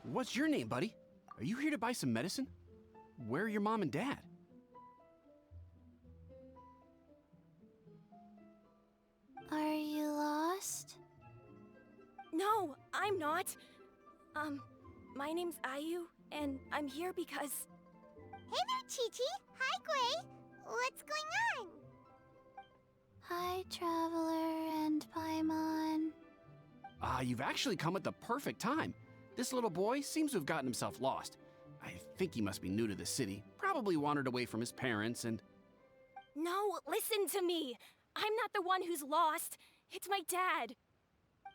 What's your name, buddy? Are you here to buy some medicine? Where are your mom and dad? Are you lost? No, I'm not. My name's Ayu, and I'm here because... Hey there, Chi-Chi. Hi, Gui. What's going on? Hi, Traveler and Paimon. You've actually come at the perfect time. This little boy seems to have gotten himself lost. I think he must be new to the city, probably wandered away from his parents and... No, listen to me. I'm not the one who's lost. It's my dad.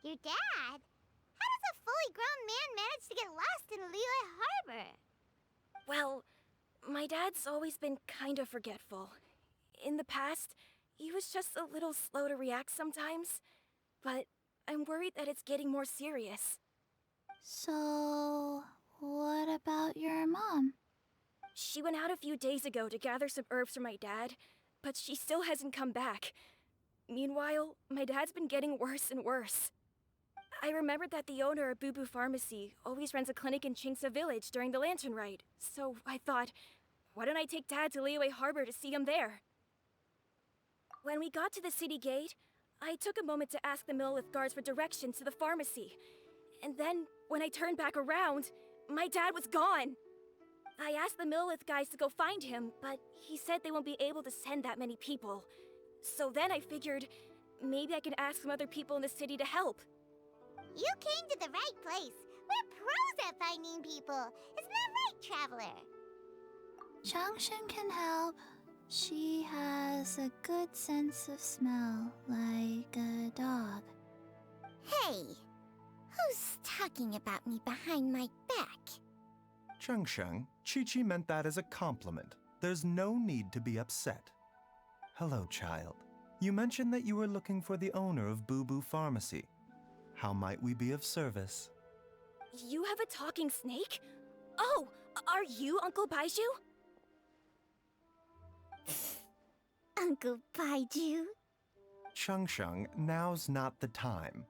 Your dad? How does a fully grown man manage to get lost in Liyue Harbor? Well, my dad's always been kind of forgetful. In the past, he was just a little slow to react sometimes. But I'm worried that it's getting more serious. So, what about your mom? She went out a few days ago to gather some herbs for my dad, but she still hasn't come back. Meanwhile, my dad's been getting worse and worse. I remembered that the owner of Bubbu Pharmacy always runs a clinic in Chingsa Village during the Lantern Rite, so I thought, why don't I take Dad to Liyue Harbor to see him there? When we got to the city gate, I took a moment to ask the Millith guards for directions to the pharmacy. And then, when I turned back around, my dad was gone. I asked the Millith guys to go find him, but he said they won't be able to send that many people. So then I figured, maybe I can ask some other people in the city to help. You came to the right place. We're pros at finding people. Isn't that right, Traveler? Genshin can help. She has a good sense of smell, like a dog. Hey, who's talking about me behind my back? Genshing, Chi-Chi meant that as a compliment. There's no need to be upset. Hello, child. You mentioned that you were looking for the owner of Bubbu Pharmacy. How might we be of service? You have a talking snake? Oh, are you Uncle Bai Chju? Uncle Bai Chju? Genshing, now's not the time.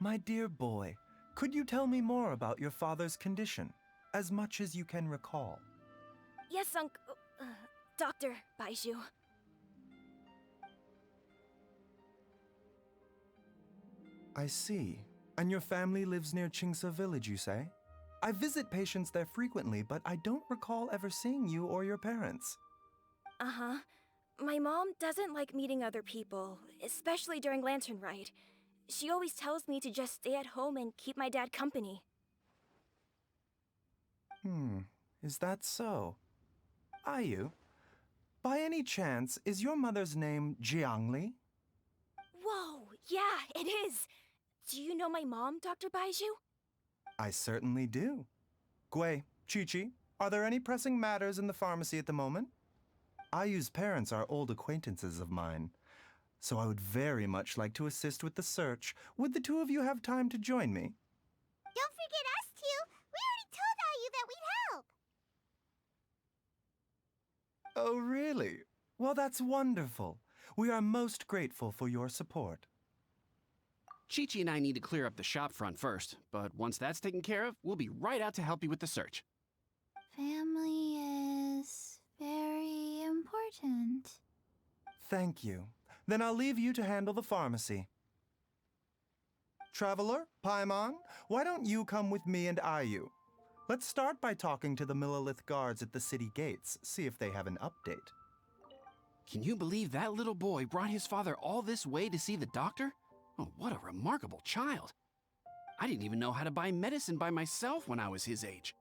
My dear boy, could you tell me more about your father's condition, as much as you can recall? Yes, Dr. Bai Chju. I see. And your family lives near Chingsa Village, you say? I visit patients there frequently, but I don't recall ever seeing you or your parents. Uh-huh. My mom doesn't like meeting other people, especially during Lantern Rite. She always tells me to just stay at home and keep my dad company. Is that so? Ayu, by any chance, is your mother's name Jiangli? Whoa, yeah, it is. Do you know my mom, Dr. Bai Chju? I certainly do. Gui, Chi-Chi, are there any pressing matters in the pharmacy at the moment? Ayu's parents are old acquaintances of mine, so I would very much like to assist with the search. Would the two of you have time to join me? Don't forget us two. We already told Ayu that we'd help. Oh, really? Well, that's wonderful. We are most grateful for your support. Chi-Chi and I need to clear up the shop front first, but once that's taken care of, we'll be right out to help you with the search. Family is very important. Thank you. Then I'll leave you to handle the pharmacy. Traveler, Paimon, why don't you come with me and Ayu? Let's start by talking to the Millith guards at the city gates, see if they have an update. Can you believe that little boy brought his father all this way to see the doctor? Oh, what a remarkable child. I didn't even know how to buy medicine by myself when I was his age.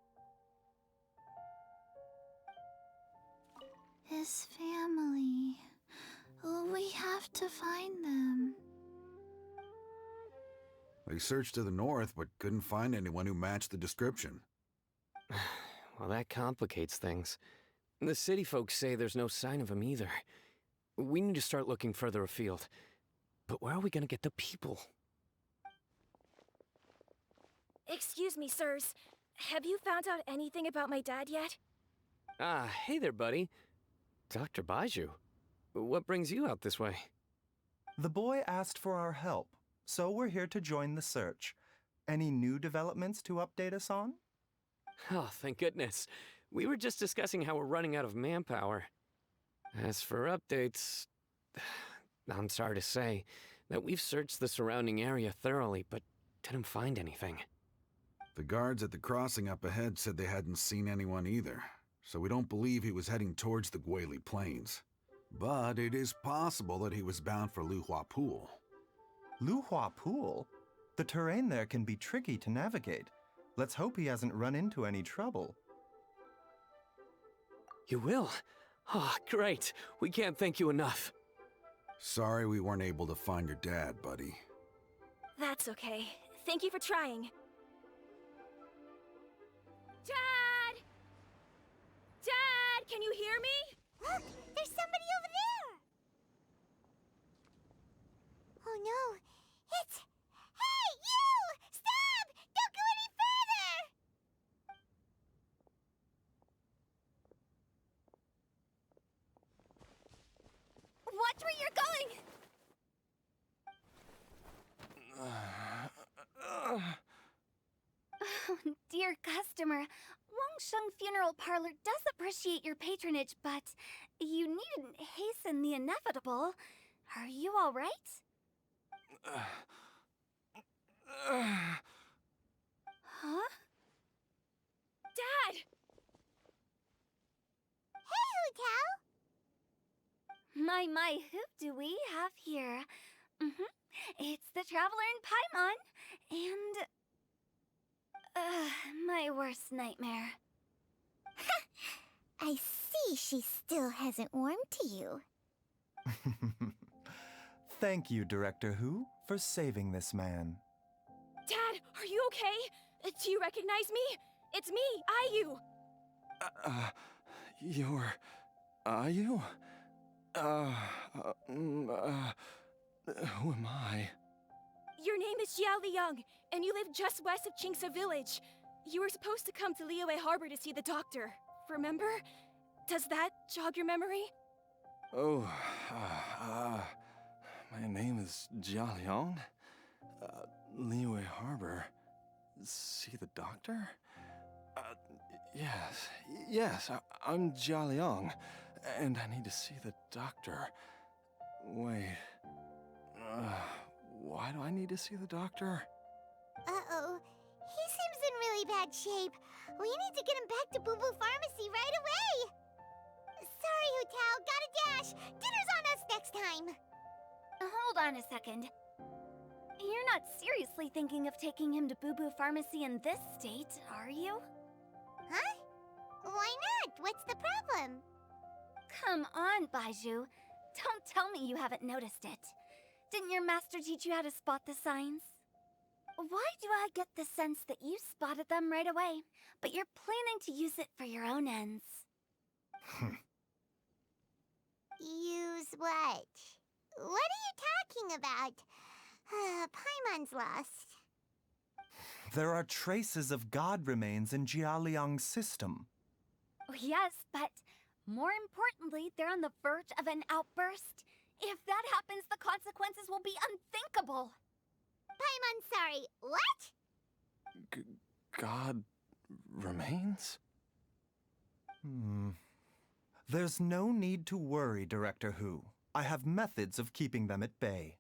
His family. We have to find them. They searched to the north, but couldn't find anyone who matched the description. Well, that complicates things. The city folks say there's no sign of him either. We need to start looking further afield. But where are we gonna get the people? Excuse me, sirs. Have you found out anything about my dad yet? Ah, hey there, buddy. Dr. Bai Chju. What brings you out this way? The boy asked for our help, so we're here to join the search. Any new developments to update us on? Oh, thank goodness. We were just discussing how we're running out of manpower. As for updates, I'm sorry to say that we've searched the surrounding area thoroughly, but didn't find anything. The guards at the crossing up ahead said they hadn't seen anyone either, so we don't believe he was heading towards the Guili Plains. But it is possible that he was bound for Luhua Pool. Luhua Pool? The terrain there can be tricky to navigate. Let's hope he hasn't run into any trouble. You will? Oh, great. We can't thank you enough. Sorry we weren't able to find your dad, buddy. That's okay. Thank you for trying. Dad! Dad, can you hear me? Look, there's somebody over there! Oh no, it's... Hey, you! Stop! Don't go any further! Watch where you're going! Oh, dear customer, Wangsheng Funeral Parlor does appreciate your patronage, but you needn't hasten the inevitable. Are you all right? Huh? Dad! Hey, Hu Tao! My, who do we have here? It's the Traveler in Paimon, and... my worst nightmare. I see she still hasn't warmed to you. Thank you, Director Hu, for saving this man. Dad, are you okay? Do you recognize me? It's me, Ayu. You're... Are you? Who am I? Your name is Jia Liang, and you live just west of Qingse Village. You were supposed to come to Liyue Harbor to see the doctor. Remember? Does that jog your memory? Oh, my name is Jia Liang. Liyue Harbor. See the doctor? Yes, I'm Jia Liang, and I need to see the doctor. Wait, why do I need to see the doctor? Uh-oh. He seems in really bad shape. We need to get him back to Bubbu Pharmacy right away. Sorry, Hu Tao. Gotta dash. Dinner's on us next time. Hold on a second. You're not seriously thinking of taking him to Bubbu Pharmacy in this state, are you? Huh? Why not? What's the problem? Come on, Bai Zhu. Don't tell me you haven't noticed it. Didn't your master teach you how to spot the signs? Why do I get the sense that you spotted them right away, but you're planning to use it for your own ends? Use what? What are you talking about? Paimon's lost. There are traces of god remains in Jia Liang's system. Yes, but more importantly, they're on the verge of an outburst. If that happens, the consequences will be unthinkable. Paimon, sorry. What? God remains? There's no need to worry, Director Hu. I have methods of keeping them at bay.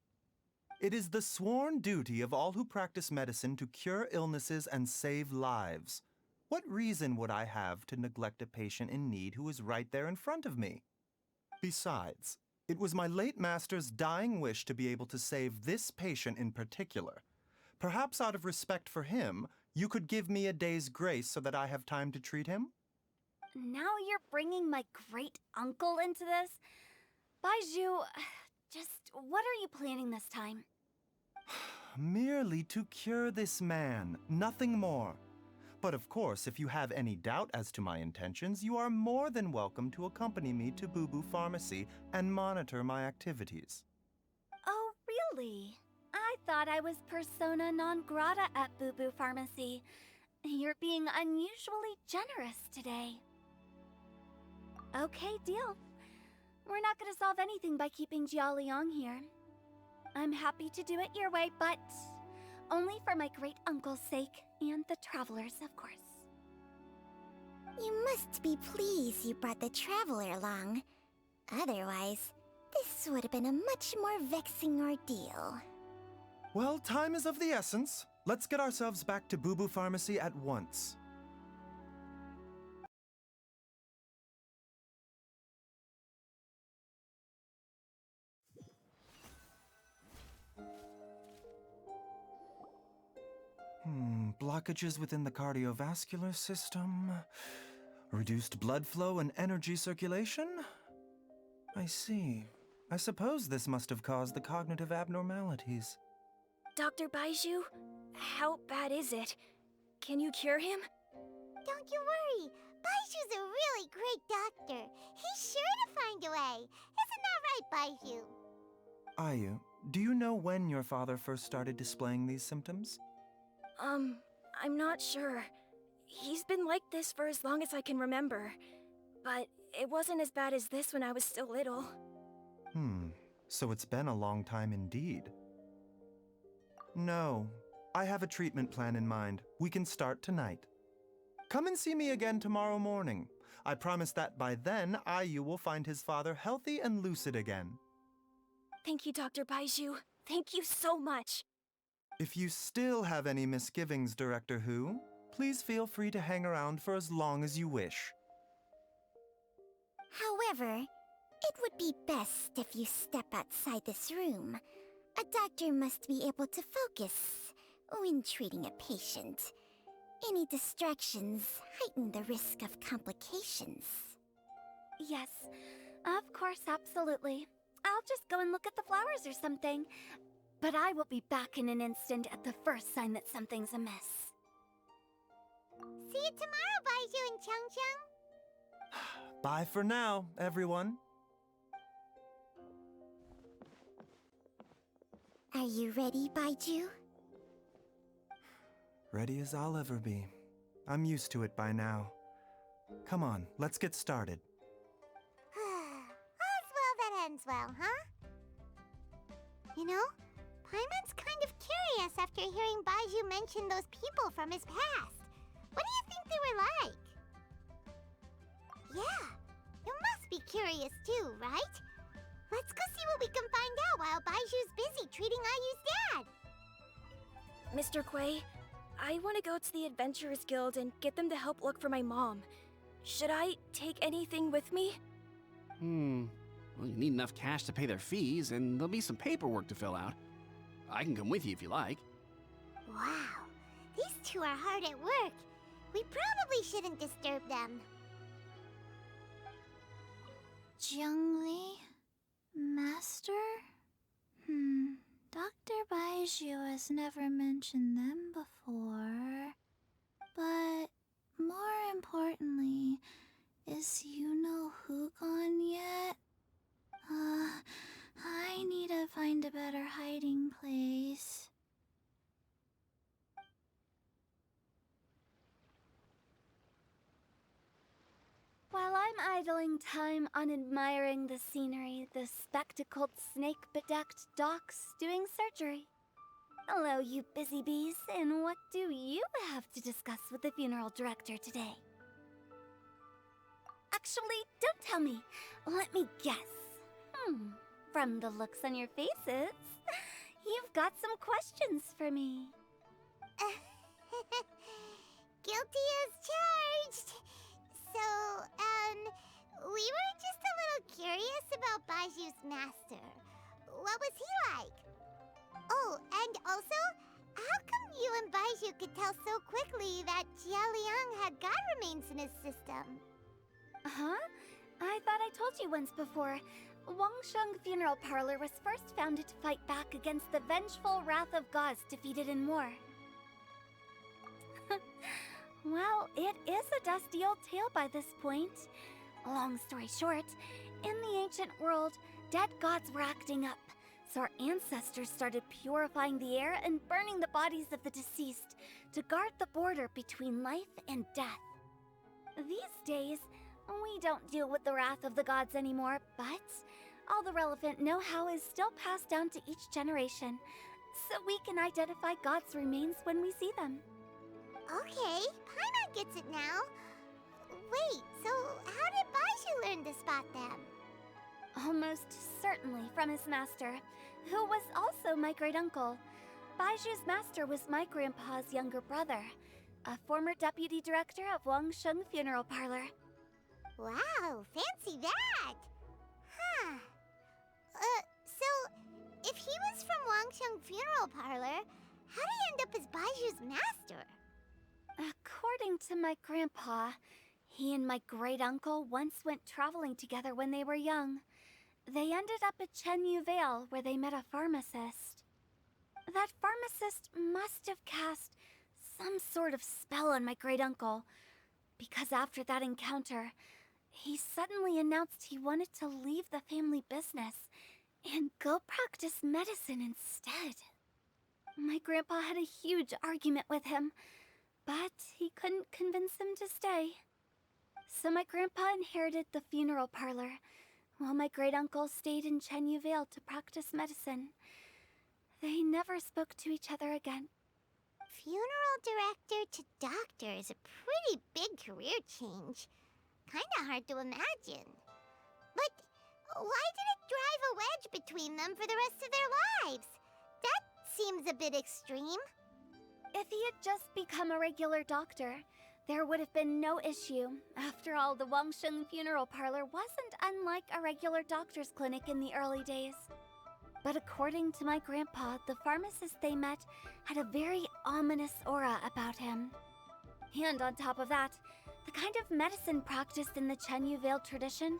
It is the sworn duty of all who practice medicine to cure illnesses and save lives. What reason would I have to neglect a patient in need who is right there in front of me? Besides, it was my late master's dying wish to be able to save this patient in particular. Perhaps out of respect for him, you could give me a day's grace so that I have time to treat him? Now you're bringing my great-uncle into this? Bai Zhu, just what are you planning this time? Merely to cure this man, nothing more. But of course, if you have any doubt as to my intentions, you are more than welcome to accompany me to Bubbu Pharmacy and monitor my activities. Oh, really? I thought I was persona non grata at Bubbu Pharmacy. You're being unusually generous today. Okay, deal. We're not gonna solve anything by keeping Jia Liang here. I'm happy to do it your way, but Only for my great-uncle's sake, and the travelers, of course. You must be pleased you brought the traveler along. Otherwise, this would have been a much more vexing ordeal. Well, time is of the essence. Let's get ourselves back to Bubbu Pharmacy at once. Blockages within the cardiovascular system, reduced blood flow and energy circulation? I see. I suppose this must have caused the cognitive abnormalities. Dr. Bai Chžu, how bad is it? Can you cure him? Don't you worry. Bai Chžu's a really great doctor. He's sure to find a way. Isn't that right, Bai Chžu? Ayu, do you know when your father first started displaying these symptoms? I'm not sure. He's been like this for as long as I can remember. But it wasn't as bad as this when I was still little. So it's been a long time indeed. No, I have a treatment plan in mind. We can start tonight. Come and see me again tomorrow morning. I promise that by then, Ayu will find his father healthy and lucid again. Thank you, Dr. Bai Chžu. Thank you so much. If you still have any misgivings, Director Hu, please feel free to hang around for as long as you wish. However, it would be best if you step outside this room. A doctor must be able to focus when treating a patient. Any distractions heighten the risk of complications. Yes, of course, absolutely. I'll just go and look at the flowers or something. But I will be back in an instant at the first sign that something's amiss. See you tomorrow, Bai Chžu and Chang. Bye for now, everyone. Are you ready, Bai Chžu? Ready as I'll ever be. I'm used to it by now. Come on, let's get started. All's well that ends well, huh? You know, Paimon's kind of curious after hearing Bai Chžu mention those people from his past. What do you think they were like? Yeah, you must be curious too, right? Let's go see what we can find out while Bai Chžu's busy treating Ayu's dad. Mr. Kuei, I want to go to the Adventurers Guild and get them to help look for my mom. Should I take anything with me? Well, you need enough cash to pay their fees, and there'll be some paperwork to fill out. I can come with you if you like. Wow, these two are hard at work. We probably shouldn't disturb them. Zhengli? Master? Dr. Bai Chžu has never mentioned them before. But more importantly, is Yuno Hu gone yet? I need to find a better hiding place. While I'm idling time on admiring the scenery, the spectacled snake-bedecked docs doing surgery. Hello, you busy bees, and what do you have to discuss with the funeral director today? Actually, don't tell me. Let me guess. From the looks on your faces, you've got some questions for me. Guilty as charged. So, we were just a little curious about Bai Chžu's master. What was he like? Oh, and also, how come you and Bai Chžu could tell so quickly that Jia Liang had god remains in his system? Huh? I thought I told you once before. Wangsheng Funeral Parlor was first founded to fight back against the vengeful wrath of gods defeated in war. Well, it is a dusty old tale by this point. Long story short, in the ancient world, dead gods were acting up, so our ancestors started purifying the air and burning the bodies of the deceased to guard the border between life and death. These days, we don't deal with the wrath of the gods anymore, but all the relevant know-how is still passed down to each generation. so we can identify God's remains when we see them. Okay, Paimon gets it now. Wait, so how did Baiju learn to spot them? Almost certainly from his master, who was also my great-uncle. Baiju's master was my grandpa's younger brother, a former deputy director of Wangsheng Funeral Parlor. Wow, fancy that! Huh. So, if he was from Wangsheng Funeral Parlor, how did he end up as Baiju's master? According to my grandpa, he and my great-uncle once went traveling together when they were young. They ended up at Chenyu Vale, where they met a pharmacist. That pharmacist must have cast some sort of spell on my great-uncle, because after that encounter, he suddenly announced he wanted to leave the family business and go practice medicine instead. My grandpa had a huge argument with him, but he couldn't convince him to stay. So my grandpa inherited the funeral parlor, while my great-uncle stayed in Chenyu Vale to practice medicine. They never spoke to each other again. Funeral director to doctor is a pretty big career change. Kinda hard to imagine. But why did it drive a wedge between them for the rest of their lives? That seems a bit extreme. If he had just become a regular doctor, there would have been no issue. After all, the Wangsheng Funeral Parlor wasn't unlike a regular doctor's clinic in the early days. But according to my grandpa, the pharmacist they met had a very ominous aura about him. And on top of that, the kind of medicine practiced in the Chenyu Vale tradition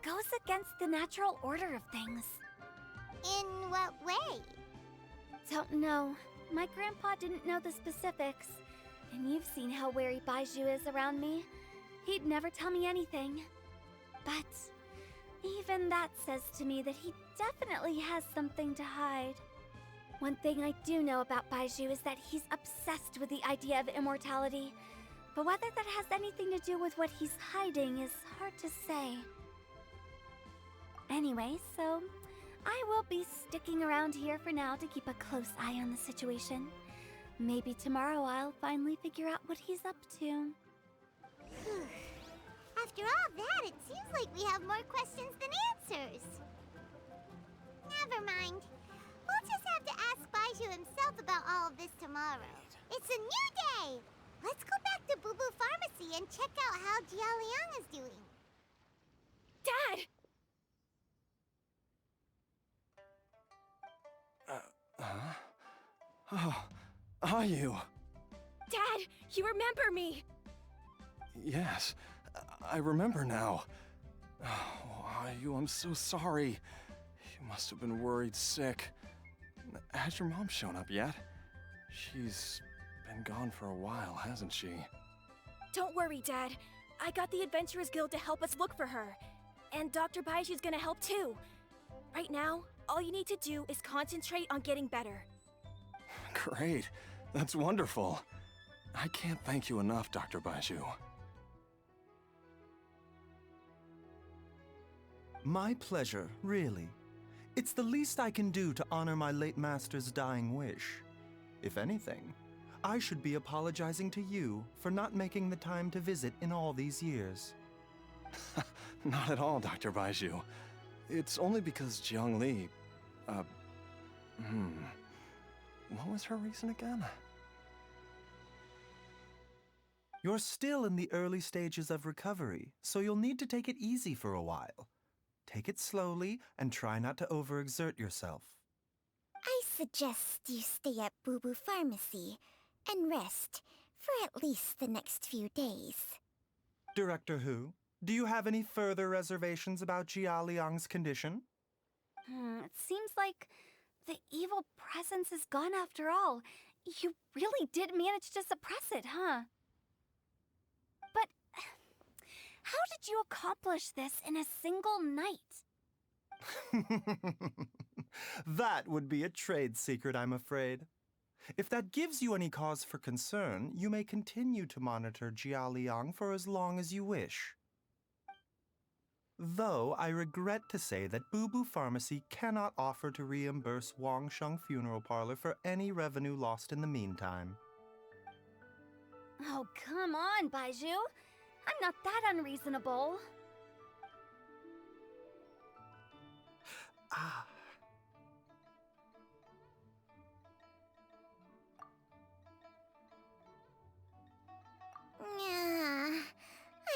goes against the natural order of things. In what way? Don't know. My grandpa didn't know the specifics. And you've seen how wary Baiju is around me. He'd never tell me anything. But even that says to me that he definitely has something to hide. One thing I do know about Baiju is that he's obsessed with the idea of immortality. But whether that has anything to do with what he's hiding is hard to say. Anyway, so I will be sticking around here for now to keep a close eye on the situation. Maybe tomorrow I'll finally figure out what he's up to. After all that, it seems like we have more questions than answers. Never mind. We'll just have to ask Baiju himself about all of this tomorrow. It's a new day! Let's go back to Bubbu Pharmacy and check out how Jia Liang is doing. Dad! Oh, are you? Dad, you remember me! Yes, I remember now. Oh, Ayu, I'm so sorry. You must have been worried sick. Has your mom shown up yet? She's been gone for a while, hasn't she? Don't worry, Dad. I got the Adventurers Guild to help us look for her. And Dr. Baiju's gonna help too. Right now, all you need to do is concentrate on getting better. Great. That's wonderful. I can't thank you enough, Dr. Baiju. My pleasure, really. It's the least I can do to honor my late master's dying wish. If anything, I should be apologizing to you for not making the time to visit in all these years. Not at all, Dr. Baiju. It's only because Jiang Li... What was her reason again? You're still in the early stages of recovery, so you'll need to take it easy for a while. Take it slowly and try not to overexert yourself. I suggest you stay at Bubbu Pharmacy and rest for at least the next few days. Director Hu, do you have any further reservations about Jia Liang's condition? It seems like the evil presence is gone after all. You really did manage to suppress it, huh? But how did you accomplish this in a single night? That would be a trade secret, I'm afraid. If that gives you any cause for concern, you may continue to monitor Jia Liang for as long as you wish. Though I regret to say that Bubbu Pharmacy cannot offer to reimburse Wangsheng Funeral Parlor for any revenue lost in the meantime. Oh, come on, Bai Zhu. I'm not that unreasonable. Ah.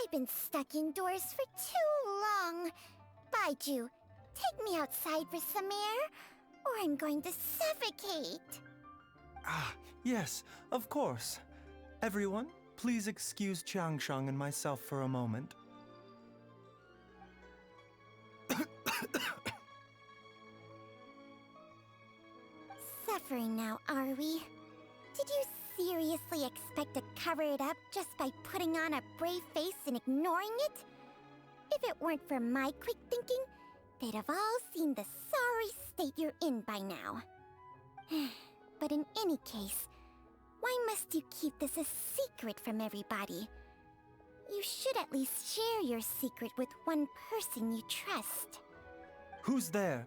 I've been stuck indoors for too long. Bai Zhu, take me outside for some air, or I'm going to suffocate. Ah, yes, of course. Everyone, please excuse Qiangsheng and myself for a moment. Suffering now, are we? Did you seriously expect to cover it up just by putting on a brave face and ignoring it? If it weren't for my quick thinking, they'd have all seen the sorry state you're in by now. But in any case, why must you keep this a secret from everybody? You should at least share your secret with one person you trust. Who's there?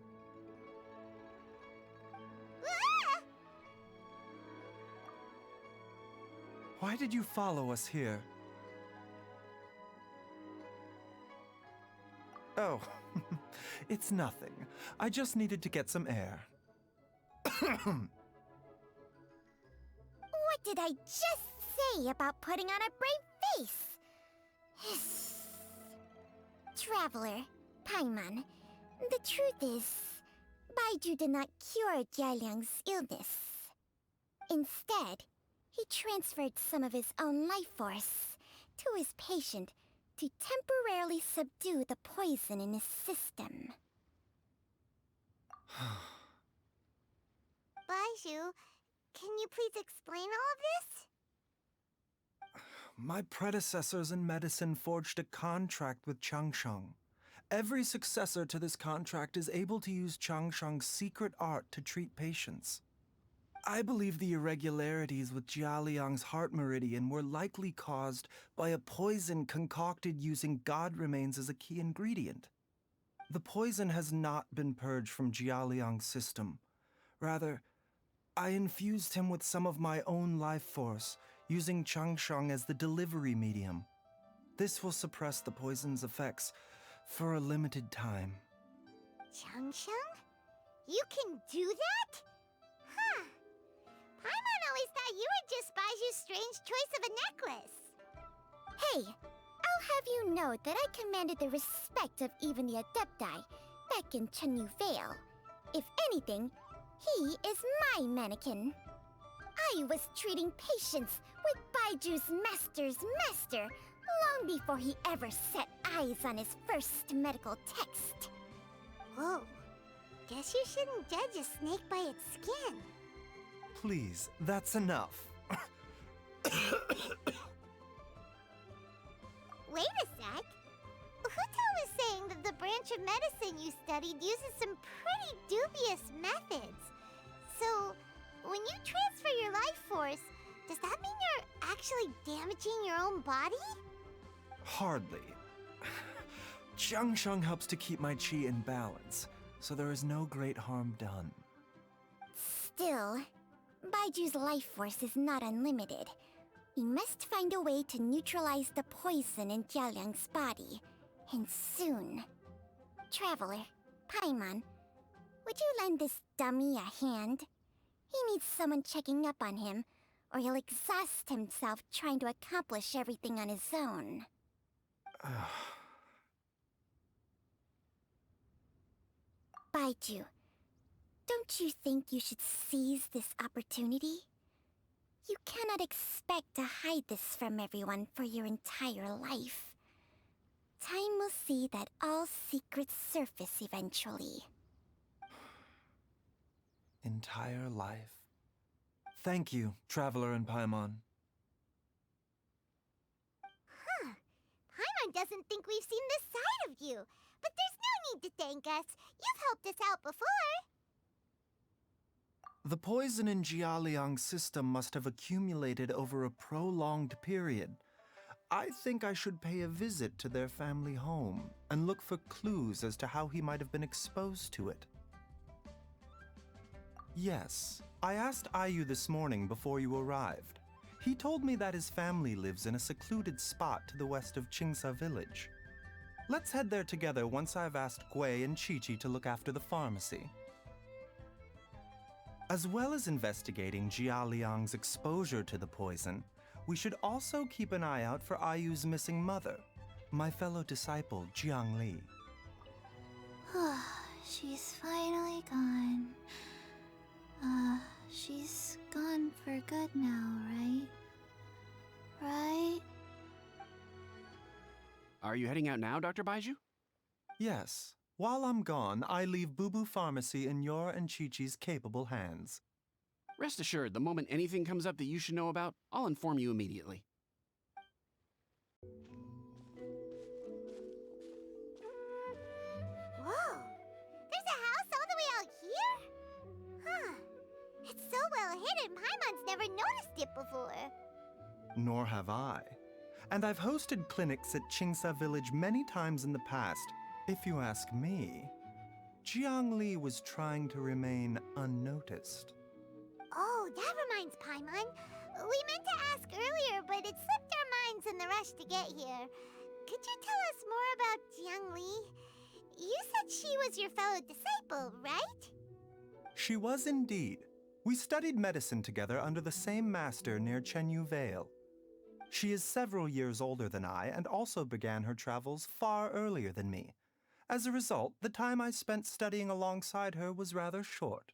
Why did you follow us here? Oh, it's nothing. I just needed to get some air. What did I just say about putting on a brave face? Traveler, Paimon, the truth is, Bai Zhu did not cure Jialiang's illness. Instead, he transferred some of his own life force to his patient to temporarily subdue the poison in his system. Bai Zhu, can you please explain all of this? My predecessors in medicine forged a contract with Qiangsheng. Every successor to this contract is able to use Qiangsheng's secret art to treat patients. I believe the irregularities with Jialiang's heart meridian were likely caused by a poison concocted using god remains as a key ingredient. The poison has not been purged from Jialiang's system. Rather, I infused him with some of my own life force, using Qiangsheng as the delivery medium. This will suppress the poison's effects for a limited time. Qiangsheng? You can do that? Huh. Paimon always thought you were just Bai Zhu's strange choice of a necklace. Hey, I'll have you know that I commanded the respect of even the Adepti back in Chenyu Vale. If anything, he is my mannequin. I was treating patients with Bai Zhu's master's master long before he ever set eyes on his first medical text. Whoa. Guess you shouldn't judge a snake by its skin. Please, that's enough. Wait a sec. Huto was saying that the branch of medicine you studied uses some pretty dubious methods. So, when you transfer your life force, does that mean you're actually damaging your own body? Hardly. Qiangsheng helps to keep my qi in balance, so there is no great harm done. Still, Bai Zhu's life force is not unlimited. We must find a way to neutralize the poison in Jialiang's body, and soon. Traveler, Paimon, would you lend this dummy a hand? He needs someone checking up on him, or he'll exhaust himself trying to accomplish everything on his own. Bai Zhu, don't you think you should seize this opportunity? You cannot expect to hide this from everyone for your entire life. Time will see that all secrets surface eventually. Entire life. Thank you, Traveler and Paimon. Huh. Paimon doesn't think we've seen this side of you. But there's no need to thank us. You've helped us out before. The poison in Jialiang's system must have accumulated over a prolonged period. I think I should pay a visit to their family home and look for clues as to how he might have been exposed to it. Yes, I asked Ayu this morning before you arrived. He told me that his family lives in a secluded spot to the west of Qingsa village. Let's head there together once I've asked Gui and Chi-Chi to look after the pharmacy. As well as investigating Jia Liang's exposure to the poison, we should also keep an eye out for Ayu's missing mother, my fellow disciple Jiang Li. She's finally gone. She's gone for good now, right? Right? Are you heading out now, Dr. Baiju? Yes. While I'm gone, I leave Bubbu Pharmacy in your and Chi-Chi's capable hands. Rest assured, the moment anything comes up that you should know about, I'll inform you immediately. Whoa! There's a house all the way out here? Huh. It's so well hidden, Paimon's never noticed it before. Nor have I. And I've hosted clinics at Qingsa Village many times in the past. If you ask me, Jiang Li was trying to remain unnoticed. Oh, that reminds Paimon. We meant to ask earlier, but it slipped our minds in the rush to get here. Could you tell us more about Jiang Li? You said she was your fellow disciple, right? She was indeed. We studied medicine together under the same master near Chenyu Vale. She is several years older than I and also began her travels far earlier than me. As a result, the time I spent studying alongside her was rather short.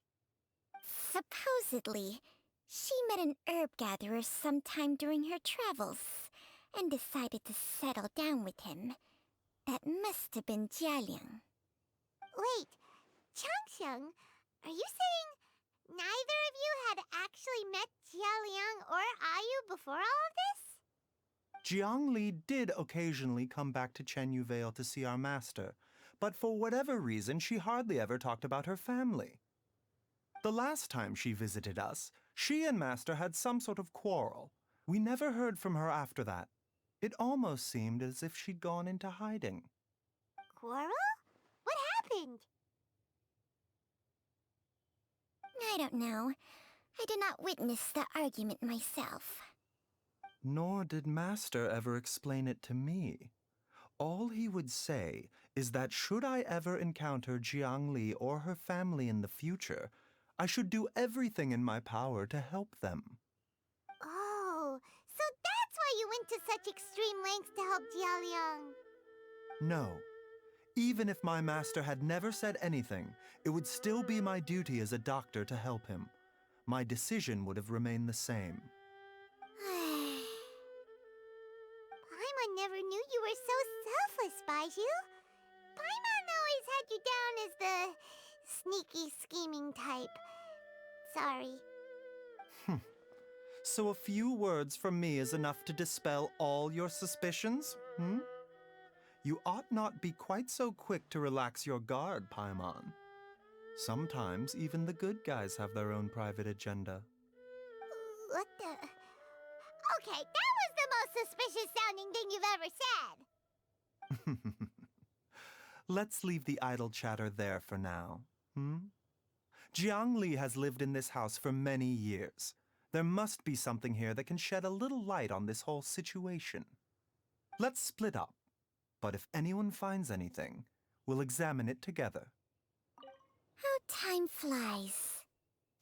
Supposedly, she met an herb gatherer sometime during her travels and decided to settle down with him. That must have been Jialiang. Wait, Changsheng, are you saying neither of you had actually met Jialiang or Ayu before all of this? Jiang Li did occasionally come back to Chenyu Vale to see our master, but for whatever reason, she hardly ever talked about her family. The last time she visited us, she and Master had some sort of quarrel. We never heard from her after that. It almost seemed as if she'd gone into hiding. Quarrel? What happened? I don't know. I did not witness the argument myself. Nor did Master ever explain it to me. All he would say is that should I ever encounter Jiang Li or her family in the future, I should do everything in my power to help them. Oh, so that's why you went to such extreme lengths to help Jialiang. No. Even if my master had never said anything, it would still be my duty as a doctor to help him. My decision would have remained the same. Paimon never knew you were so selfless, Baiju. Paimon always had you down as the sneaky, scheming type. Sorry. So a few words from me is enough to dispel all your suspicions, You ought not be quite so quick to relax your guard, Paimon. Sometimes even the good guys have their own private agenda. What the... Okay, that was the most suspicious-sounding thing you've ever said. Let's leave the idle chatter there for now, Jiang Li has lived in this house for many years. There must be something here that can shed a little light on this whole situation. Let's split up, but if anyone finds anything, we'll examine it together. How time flies.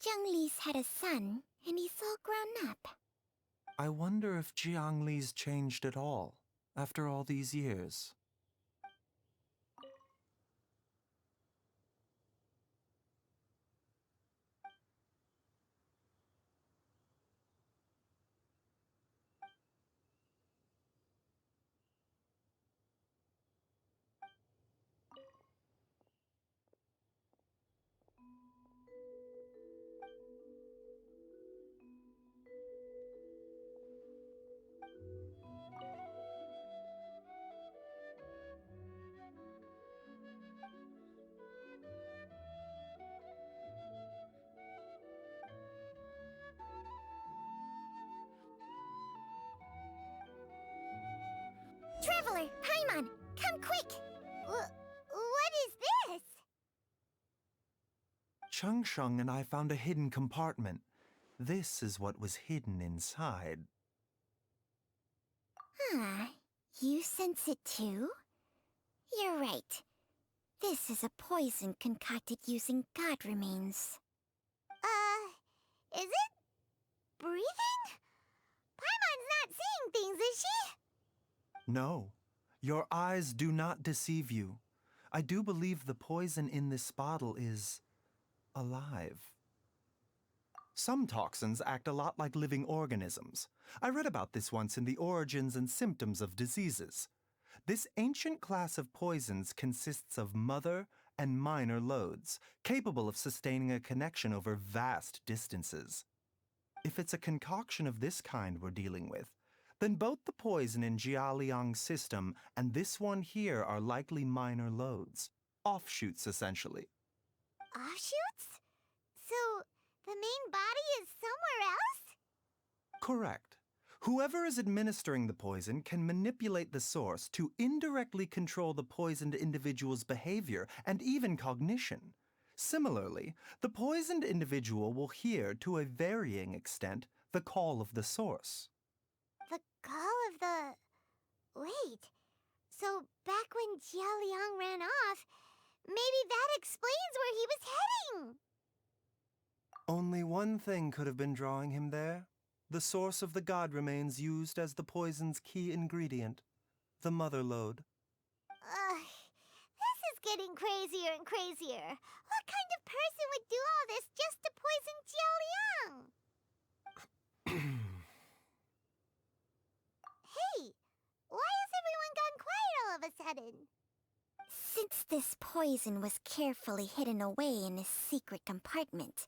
Jiang Li's had a son, and he's all grown up. I wonder if Jiang Li's changed at all, after all these years. cellar! Paimon, come quick! What is this? Changsheng and I found a hidden compartment. This is what was hidden inside. You sense it too? You're right. This is a poison concocted using god remains. Is it breathing? Paimon's not seeing things, is she? No, your eyes do not deceive you. I do believe the poison in this bottle is alive. Some toxins act a lot like living organisms. I read about this once in the Origins and Symptoms of Diseases. This ancient class of poisons consists of mother and minor loads, capable of sustaining a connection over vast distances. If it's a concoction of this kind we're dealing with, then both the poison in Jialiang's system and this one here are likely minor loads. Offshoots, essentially. Offshoots? So, the main body is somewhere else? Correct. Whoever is administering the poison can manipulate the source to indirectly control the poisoned individual's behavior and even cognition. Similarly, the poisoned individual will hear, to a varying extent, the call of the source. The call of the... Wait. So, back when Jialiang ran off, maybe that explains where he was heading! Only one thing could have been drawing him there. The source of the god remains used as the poison's key ingredient, the mother lode. This is getting crazier and crazier. What kind of person would do all this just to poison Jialiang? Hey, why has everyone gone quiet all of a sudden? Since this poison was carefully hidden away in a secret compartment,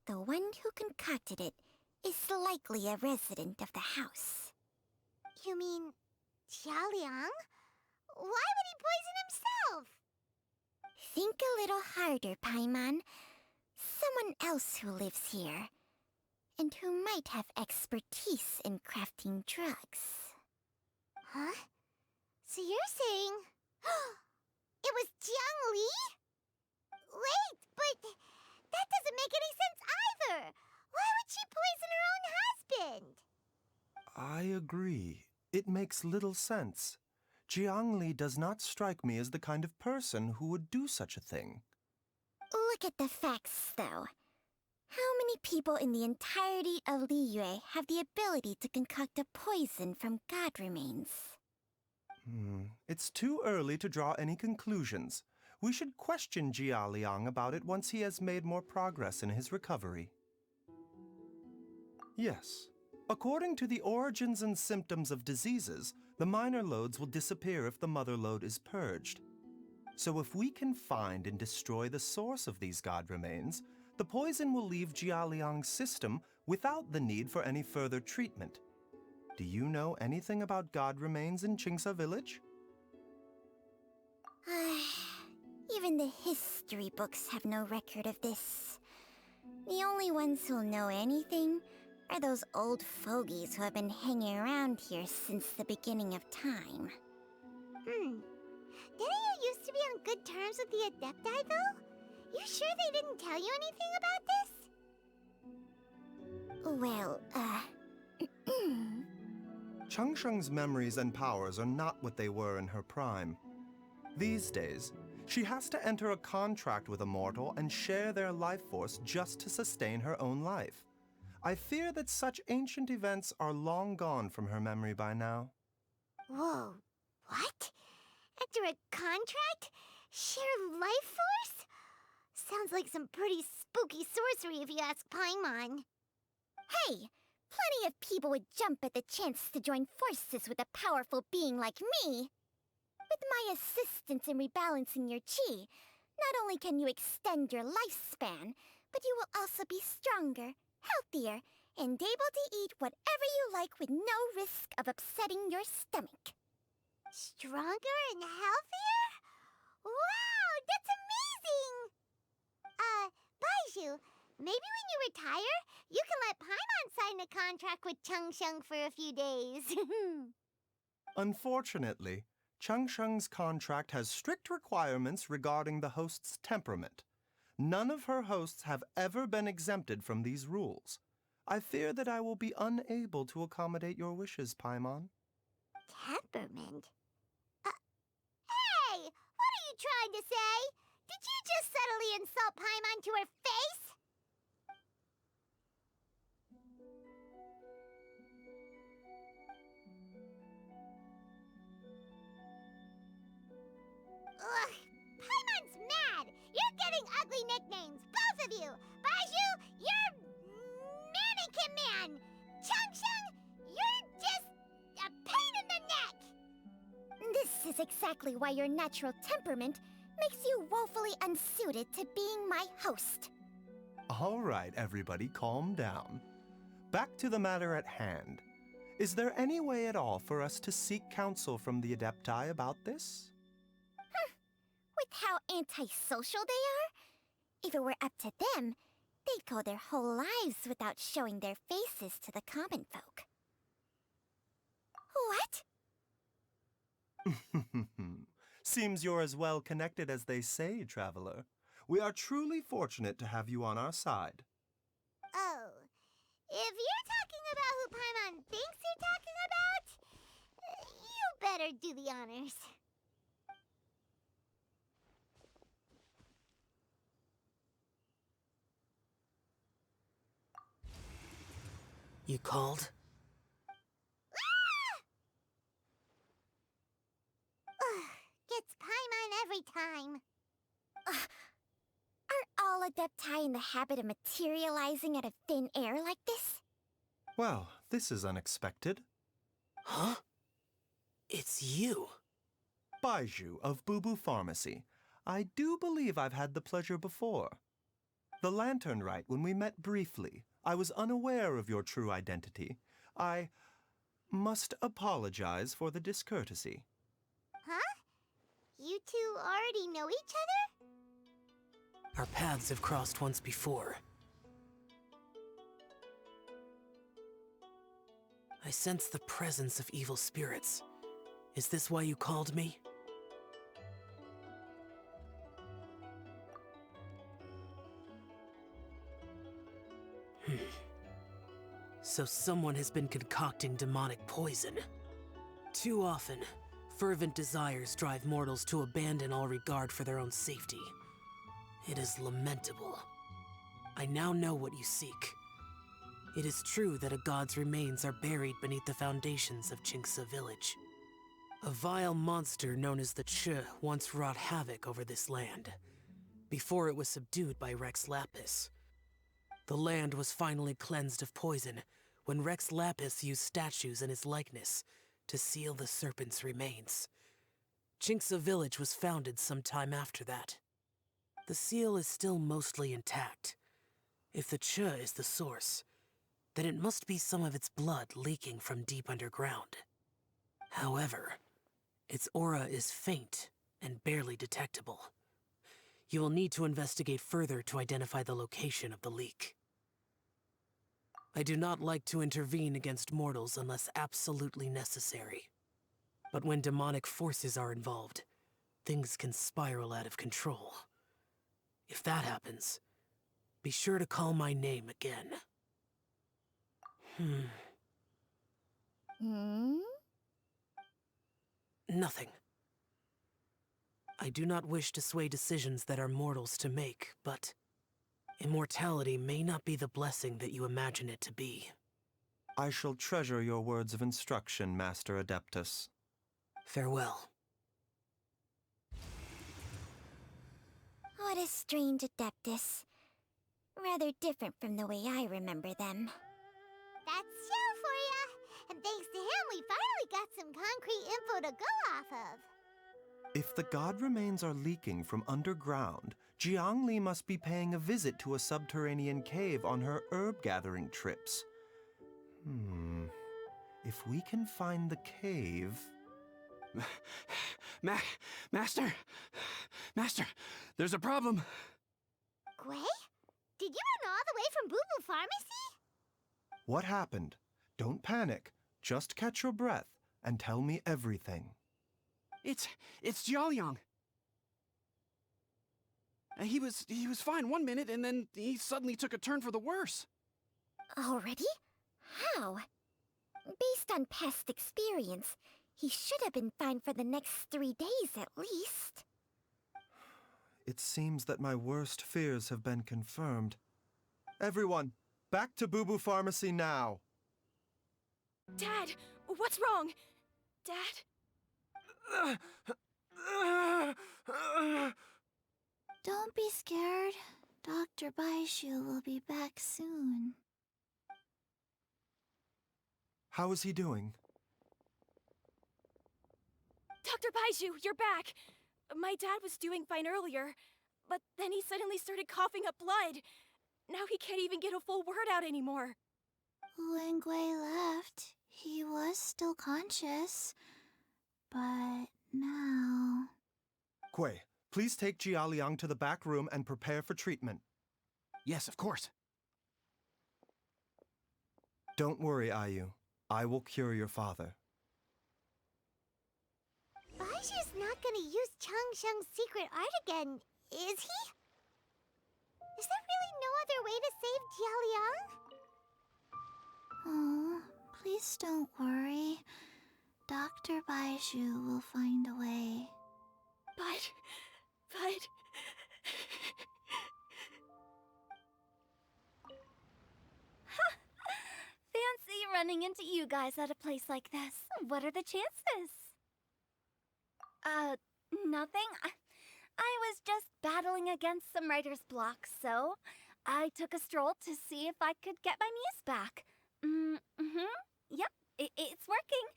the one who concocted it is likely a resident of the house. You mean Jialiang? Why would he poison himself? Think a little harder, Paimon. Someone else who lives here, and who might have expertise in crafting drugs. Huh? So you're saying... it was Jiang Li? Wait, but that doesn't make any sense either! Why would she poison her own husband? I agree. It makes little sense. Jiang Li does not strike me as the kind of person who would do such a thing. Look at the facts, though. How many people in the entirety of Liyue have the ability to concoct a poison from god remains? It's too early to draw any conclusions. We should question Jialiang about it once he has made more progress in his recovery. Yes. According to the Origins and Symptoms of Diseases, the minor loads will disappear if the mother lode is purged. So if we can find and destroy the source of these god remains, the poison will leave Jialiang's system without the need for any further treatment. Do you know anything about god remains in Qingsa village? Even the history books have no record of this. The only ones who'll know anything are those old fogies who have been hanging around here since the beginning of time. Didn't you used to be on good terms with the Adepti, though? You sure they didn't tell you anything about this? Well, Changsheng's memories and powers are not what they were in her prime. These days, she has to enter a contract with a mortal and share their life force just to sustain her own life. I fear that such ancient events are long gone from her memory by now. Whoa, what? Enter a contract? Share life force? Sounds like some pretty spooky sorcery if you ask Paimon. Hey! Plenty of people would jump at the chance to join forces with a powerful being like me. With my assistance in rebalancing your chi, not only can you extend your lifespan, but you will also be stronger, healthier, and able to eat whatever you like with no risk of upsetting your stomach. Stronger and healthier? Wow, that's amazing! Bai Chžu, maybe when you retire, you can let Paimon sign a contract with Changsheng for a few days. Unfortunately, Changsheng's contract has strict requirements regarding the host's temperament. None of her hosts have ever been exempted from these rules. I fear that I will be unable to accommodate your wishes, Paimon. Temperament? Hey! What are you trying to say? Did you just subtly insult Paimon to her face? Ugh! Paimon's mad! You're getting ugly nicknames, both of you! Baiju, you're Mannequin Man! Changsheng, you're just a pain in the neck! This is exactly why your natural temperament makes you woefully unsuited to being my host. All right, everybody, calm down. Back to the matter at hand. Is there any way at all for us to seek counsel from the Adepti about this? With how antisocial they are, if it were up to them, they'd go their whole lives without showing their faces to the common folk. What? Seems you're as well connected as they say, Traveler. We are truly fortunate to have you on our side. Oh, if you're talking about who Paimon thinks you're talking about, you better do the honors. You called? Gets Paimon every time. Are all Adepti in the habit of materializing out of thin air like this? Well, this is unexpected. Huh? It's you. Bai Chžu of Bubbu Pharmacy. I do believe I've had the pleasure before. The Lantern Rite, when we met briefly, I was unaware of your true identity. I must apologize for the discourtesy. Huh? You two already know each other? Our paths have crossed once before. I sense the presence of evil spirits. Is this why you called me? So someone has been concocting demonic poison. Too often, fervent desires drive mortals to abandon all regard for their own safety. It is lamentable. I now know what you seek. It is true that a god's remains are buried beneath the foundations of Qingce village. A vile monster known as the Chжу once wrought havoc over this land, before it was subdued by Rex Lapis. The land was finally cleansed of poison when Rex Lapis used statues in his likeness to seal the serpent's remains. Qingce village was founded some time after that. The seal is still mostly intact. If the Chжu is the source, then it must be some of its blood leaking from deep underground. However, its aura is faint and barely detectable. You will need to investigate further to identify the location of the leak. I do not like to intervene against mortals unless absolutely necessary. But when demonic forces are involved, things can spiral out of control. If that happens, be sure to call my name again. Nothing. I do not wish to sway decisions that are mortals to make, but immortality may not be the blessing that you imagine it to be. I shall treasure your words of instruction, Master Adeptus. Farewell. What a strange Adeptus. Rather different from the way I remember them. That's Xiao for ya! And thanks to him, we finally got some concrete info to go off of. If the god remains are leaking from underground, Jiangli must be paying a visit to a subterranean cave on her herb-gathering trips. If we can find the cave... Master! Master, there's a problem! Gui? Did you run all the way from Bubbu Pharmacy? What happened? Don't panic. Just catch your breath. and tell me everything. It's Jiaoliang. He was fine one minute, and then he suddenly took a turn for the worse. Already? How? Based on past experience, he should have been fine for the next 3 days at least. It seems that my worst fears have been confirmed. Everyone, back to Bubbu Pharmacy now! Dad, what's wrong? Dad? Don't be scared. Dr. Bai Chžu will be back soon. How is he doing? Dr. Bai Chžu, you're back! My dad was doing fine earlier, but then he suddenly started coughing up blood. Now he can't even get a full word out anymore. When Gui left, he was still conscious. But now... Gui, please take Jiaoliang to the back room and prepare for treatment. Yes, of course. Don't worry, Ayu. I will cure your father. Baiju's not gonna use Changsheng's secret art again, is he? Is there really no other way to save Jiaoliang? Oh, please don't worry. Dr. Bai Chžu will find a way. But... Fancy running into you guys at a place like this. What are the chances? Nothing. I was just battling against some writer's block, so I took a stroll to see if I could get my muse back. Yep, it's working.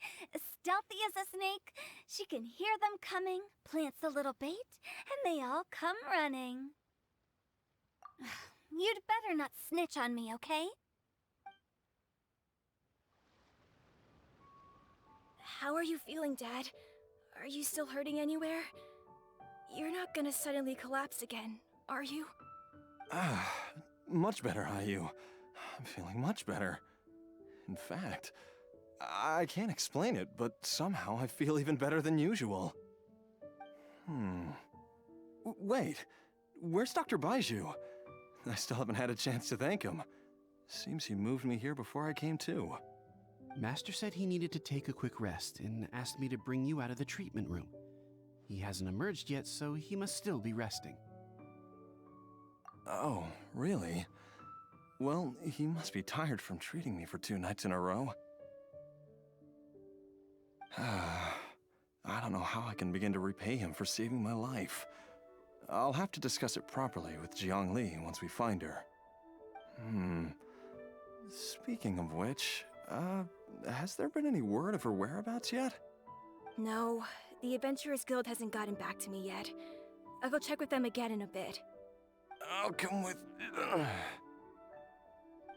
Stealthy as a snake. She can hear them coming, plants a little bait, and they all come running. You'd better not snitch on me, okay? How are you feeling, Dad? Are you still hurting anywhere? You're not gonna suddenly collapse again, are you? Much better, Ayu. I'm feeling much better. In fact, I can't explain it, but somehow I feel even better than usual. Wait, where's Dr. Bai Chžu? I still haven't had a chance to thank him. Seems he moved me here before I came to. Master said he needed to take a quick rest and asked me to bring you out of the treatment room. He hasn't emerged yet, so he must still be resting. Oh, really? Well, he must be tired from treating me for 2 nights in a row. I don't know how I can begin to repay him for saving my life. I'll have to discuss it properly with Jiangli once we find her. Speaking of which, has there been any word of her whereabouts yet? No, the Adventurers Guild hasn't gotten back to me yet. I'll go check with them again in a bit. I'll come with...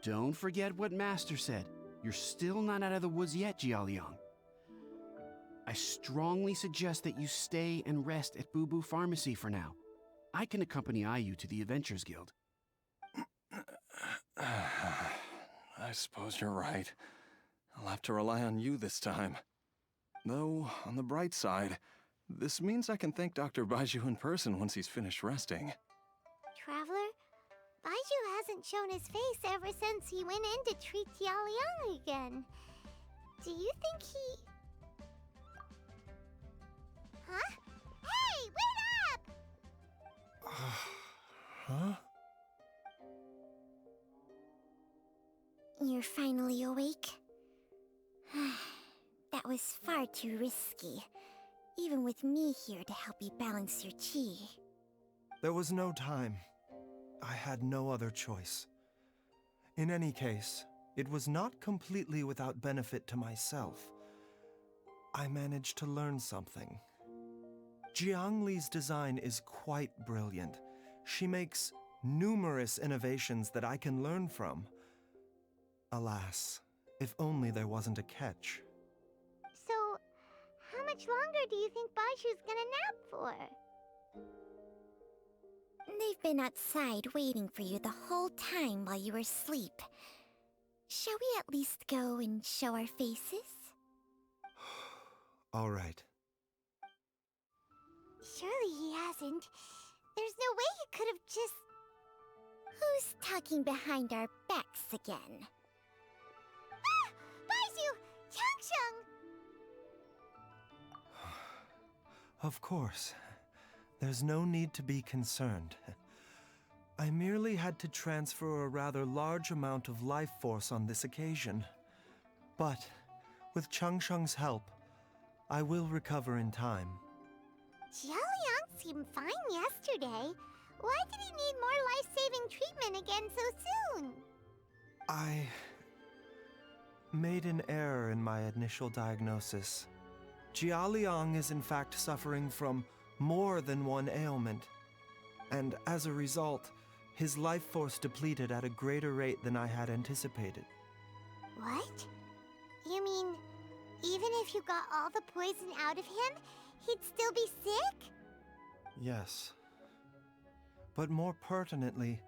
Don't forget what Master said. You're still not out of the woods yet, Jiaoliang. I strongly suggest that you stay and rest at Bubbu Pharmacy for now. I can accompany Ayu to the Adventurers Guild. I suppose you're right. I'll have to rely on you this time. Though, on the bright side, this means I can thank Dr. Bai Chžu in person once he's finished resting. Traveler, Baiju hasn't shown his face ever since he went in to treat Jiaoliang again. Do you think he... Huh? Hey, wait up! Huh? You're finally awake? That was far too risky. Even with me here to help you balance your chi. There was no time. I had no other choice. In any case, it was not completely without benefit to myself. I managed to learn something. Jiangli's design is quite brilliant. She makes numerous innovations that I can learn from. Alas, if only there wasn't a catch. So, how much longer do you think Baiju's gonna nap for? They've been outside waiting for you the whole time while you were asleep. Shall we at least go and show our faces? All right. Surely he hasn't. There's no way he could have just... Who's talking behind our backs again? Ah! Baizhu! Changsheng! Of course. There's no need to be concerned. I merely had to transfer a rather large amount of life force on this occasion. But, with Changsheng's help, I will recover in time. Jialiang seemed fine yesterday. Why did he need more life-saving treatment again so soon? I made an error in my initial diagnosis. Jialiang is in fact suffering from more than one ailment. And as a result, his life force depleted at a greater rate than I had anticipated. What? You mean, even if you got all the poison out of him, he'd still be sick? Yes. But more pertinently,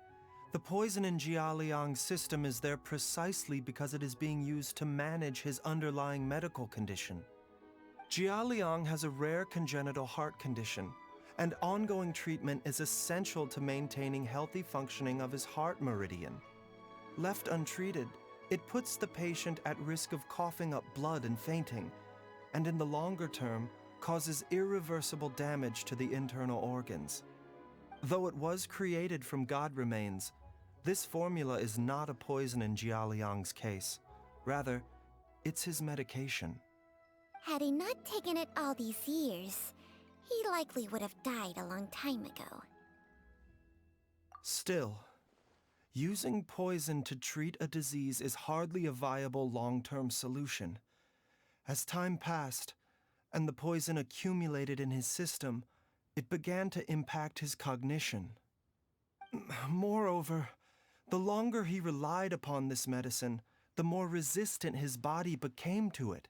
the poison in Jialiang's system is there precisely because it is being used to manage his underlying medical condition. Jialiang has a rare congenital heart condition, and ongoing treatment is essential to maintaining healthy functioning of his heart meridian. Left untreated, it puts the patient at risk of coughing up blood and fainting, and in the longer term, causes irreversible damage to the internal organs. Though it was created from God remains, this formula is not a poison in Jialiang's case. Rather, it's his medication. Had he not taken it all these years, he likely would have died a long time ago. Still, using poison to treat a disease is hardly a viable long-term solution. As time passed, and the poison accumulated in his system, it began to impact his cognition. Moreover, the longer he relied upon this medicine, the more resistant his body became to it.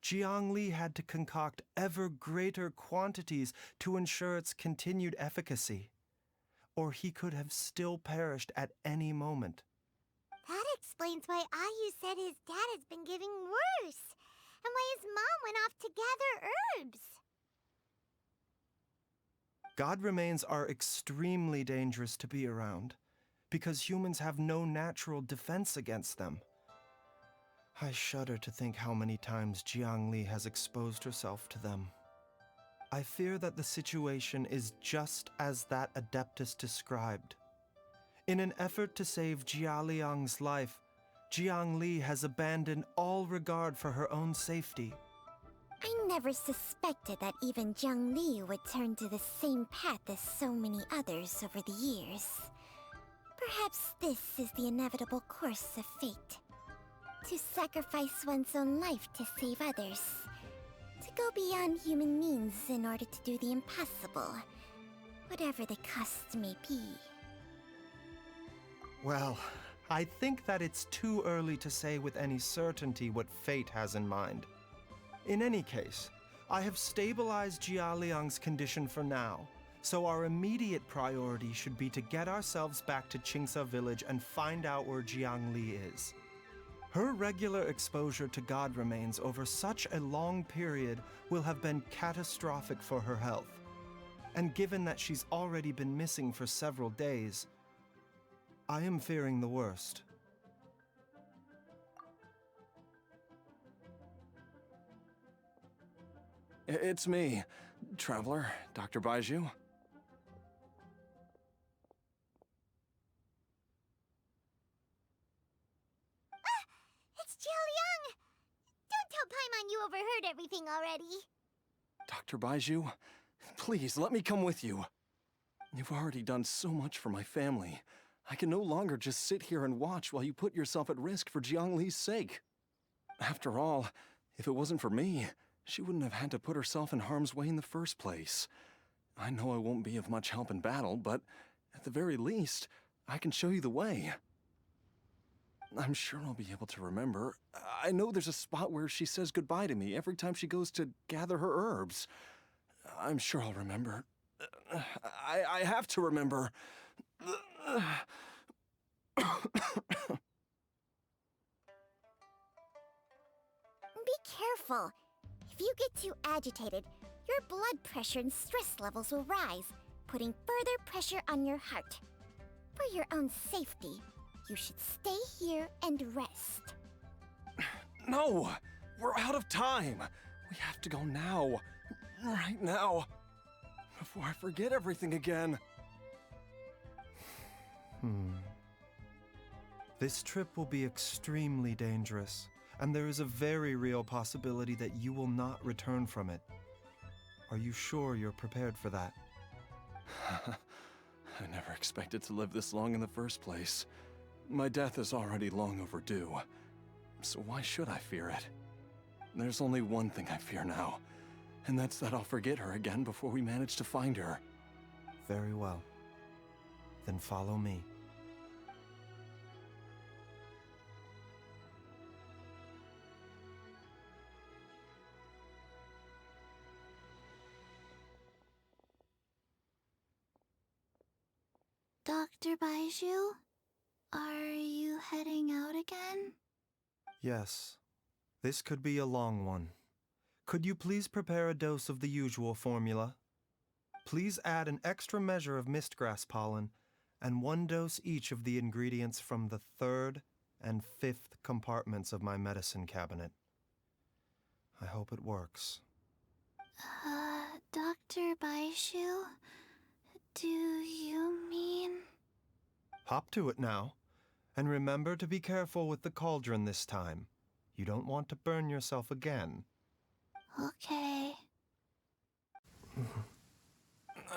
Jiangli had to concoct ever greater quantities to ensure its continued efficacy, or he could have still perished at any moment. That explains why Ayu said his dad has been getting worse, and why his mom went off to gather herbs. God remains are extremely dangerous to be around, because humans have no natural defense against them. I shudder to think how many times Jiangli has exposed herself to them. I fear that the situation is just as that Adeptus described. In an effort to save Jialiang's life, Jiangli has abandoned all regard for her own safety. I never suspected that even Jiangli would turn to the same path as so many others over the years. Perhaps this is the inevitable course of fate. To sacrifice one's own life to save others. To go beyond human means in order to do the impossible, whatever the cost may be. Well, I think that it's too early to say with any certainty what fate has in mind. In any case, I have stabilized Jialiang's condition for now, so our immediate priority should be to get ourselves back to Qingsa village and find out where Jiangli is. Her regular exposure to God remains over such a long period will have been catastrophic for her health. And given that she's already been missing for several days, I am fearing the worst. It's me, Traveler, Dr. Bai Chžu. It's Jialiang! Don't tell Paimon you overheard everything already. Dr. Bai Chžu, please let me come with you. You've already done so much for my family. I can no longer just sit here and watch while you put yourself at risk for Jiangli's sake. After all, if it wasn't for me, she wouldn't have had to put herself in harm's way in the first place. I know I won't be of much help in battle, but at the very least, I can show you the way. I'm sure I'll be able to remember. I know there's a spot where she says goodbye to me every time she goes to gather her herbs. I'm sure I'll remember. I have to remember. Be careful. If you get too agitated, your blood pressure and stress levels will rise, putting further pressure on your heart. For your own safety, you should stay here and rest. No! We're out of time! We have to go now. Right now. Before I forget everything again. This trip will be extremely dangerous, and there is a very real possibility that you will not return from it. Are you sure you're prepared for that? I never expected to live this long in the first place. My death is already long overdue. So why should I fear it? There's only one thing I fear now, and that's that I'll forget her again before we manage to find her. Very well. Then follow me. Dr. Bai Chžu, are you heading out again? Yes. This could be a long one. Could you please prepare a dose of the usual formula? Please add an extra measure of mistgrass pollen and 1 dose each of the ingredients from the 3rd and 5th compartments of my medicine cabinet. I hope it works. Dr. Bai Chžu, do you mean... Hop to it now, and remember to be careful with the cauldron this time. You don't want to burn yourself again. Okay.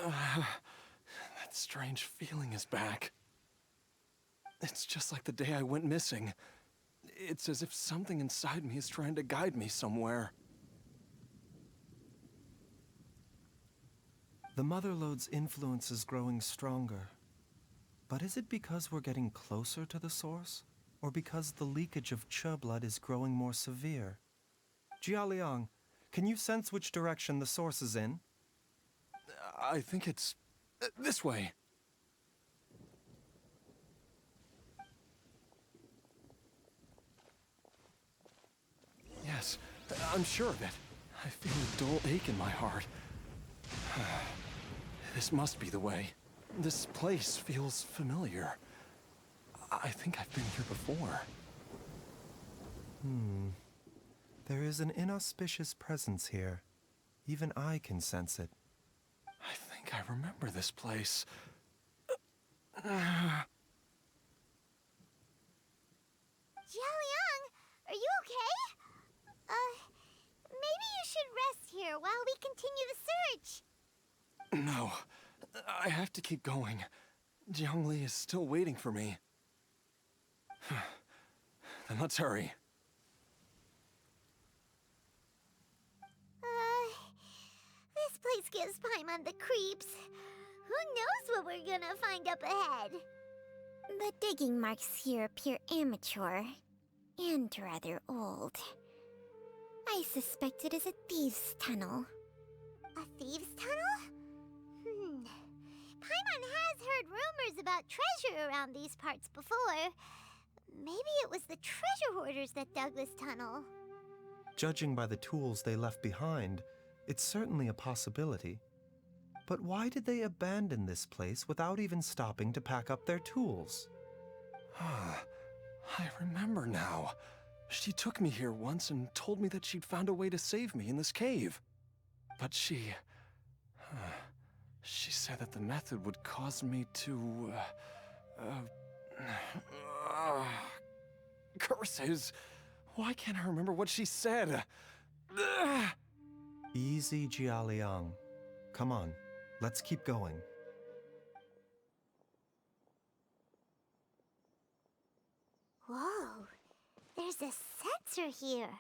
That strange feeling is back. It's just like the day I went missing. It's as if something inside me is trying to guide me somewhere. The Motherlode's influence is growing stronger. But is it because we're getting closer to the source? Or because the leakage of Che blood is growing more severe? Jialiang, can you sense which direction the source is in? I think it's... this way. Yes, I'm sure of it. I feel a dull ache in my heart. This must be the way. This place feels familiar. I think I've been here before. There is an inauspicious presence here. Even I can sense it. I think I remember this place. Jialiang, are you okay? Maybe you should rest here while we continue the search. No, I have to keep going. Jiangli is still waiting for me. Then let's hurry. This place gives Paimon the creeps. Who knows what we're gonna find up ahead? The digging marks here appear amateur and rather old. I suspect it is a thieves' tunnel. A thieves' tunnel? Paimon has heard rumors about treasure around these parts before. Maybe it was the treasure hoarders that dug this tunnel. Judging by the tools they left behind, it's certainly a possibility. But why did they abandon this place without even stopping to pack up their tools? I remember now. She took me here once and told me that she'd found a way to save me in this cave. But she said that the method would cause me to... curses! Why can't I remember what she said? Easy, Jialiang. Come on, let's keep going. Whoa, there's a sensor here.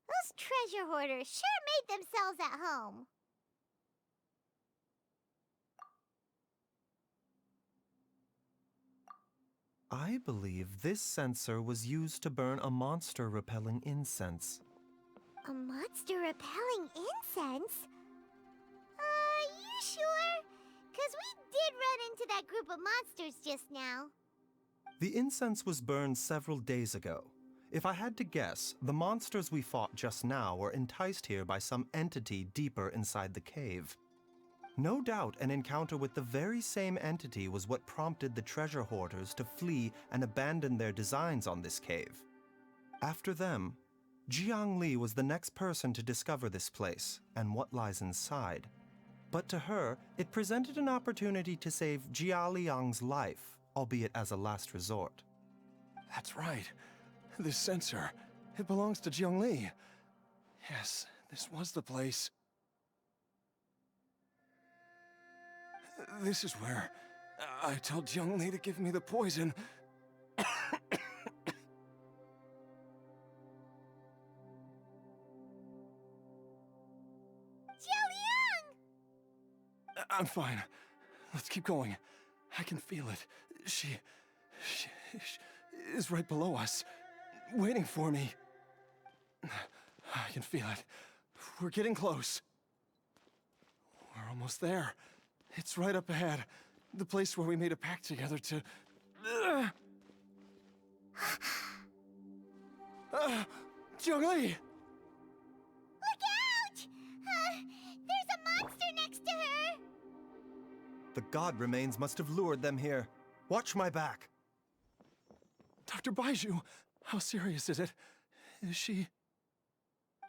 Those treasure hoarders sure made themselves at home. I believe this sensor was used to burn a monster-repelling incense. A monster-repelling incense? You sure? 'Cause we did run into that group of monsters just now. The incense was burned several days ago. If I had to guess, the monsters we fought just now were enticed here by some entity deeper inside the cave. No doubt an encounter with the very same entity was what prompted the treasure hoarders to flee and abandon their designs on this cave. After them, Jiangli was the next person to discover this place and what lies inside. But to her, it presented an opportunity to save Jia Liang's life, albeit as a last resort. That's right. This sensor, it belongs to Jiangli. Yes, this was the place. This is where I told Jiangli to give me the poison. I'm fine. Let's keep going. I can feel it. She is right below us, waiting for me. I can feel it. We're getting close. We're almost there. It's right up ahead. The place where we made a pact together to... Jiangli! Look out! There's a monster next to her! The god remains must have lured them here. Watch my back. Dr. Bai Chžu, how serious is it? Is she...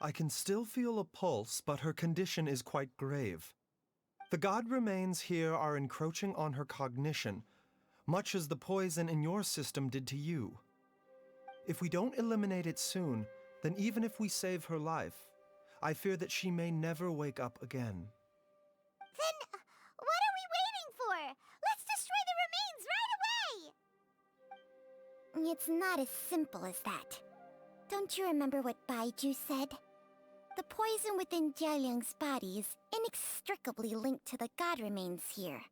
I can still feel a pulse, but her condition is quite grave. The god remains here are encroaching on her cognition, much as the poison in your system did to you. If we don't eliminate it soon, then even if we save her life, I fear that she may never wake up again. Then, what are we waiting for? Let's destroy the remains right away! It's not as simple as that. Don't you remember what Bai Chžu said? The poison within Jialiang's body is inextricably linked to the god remains here.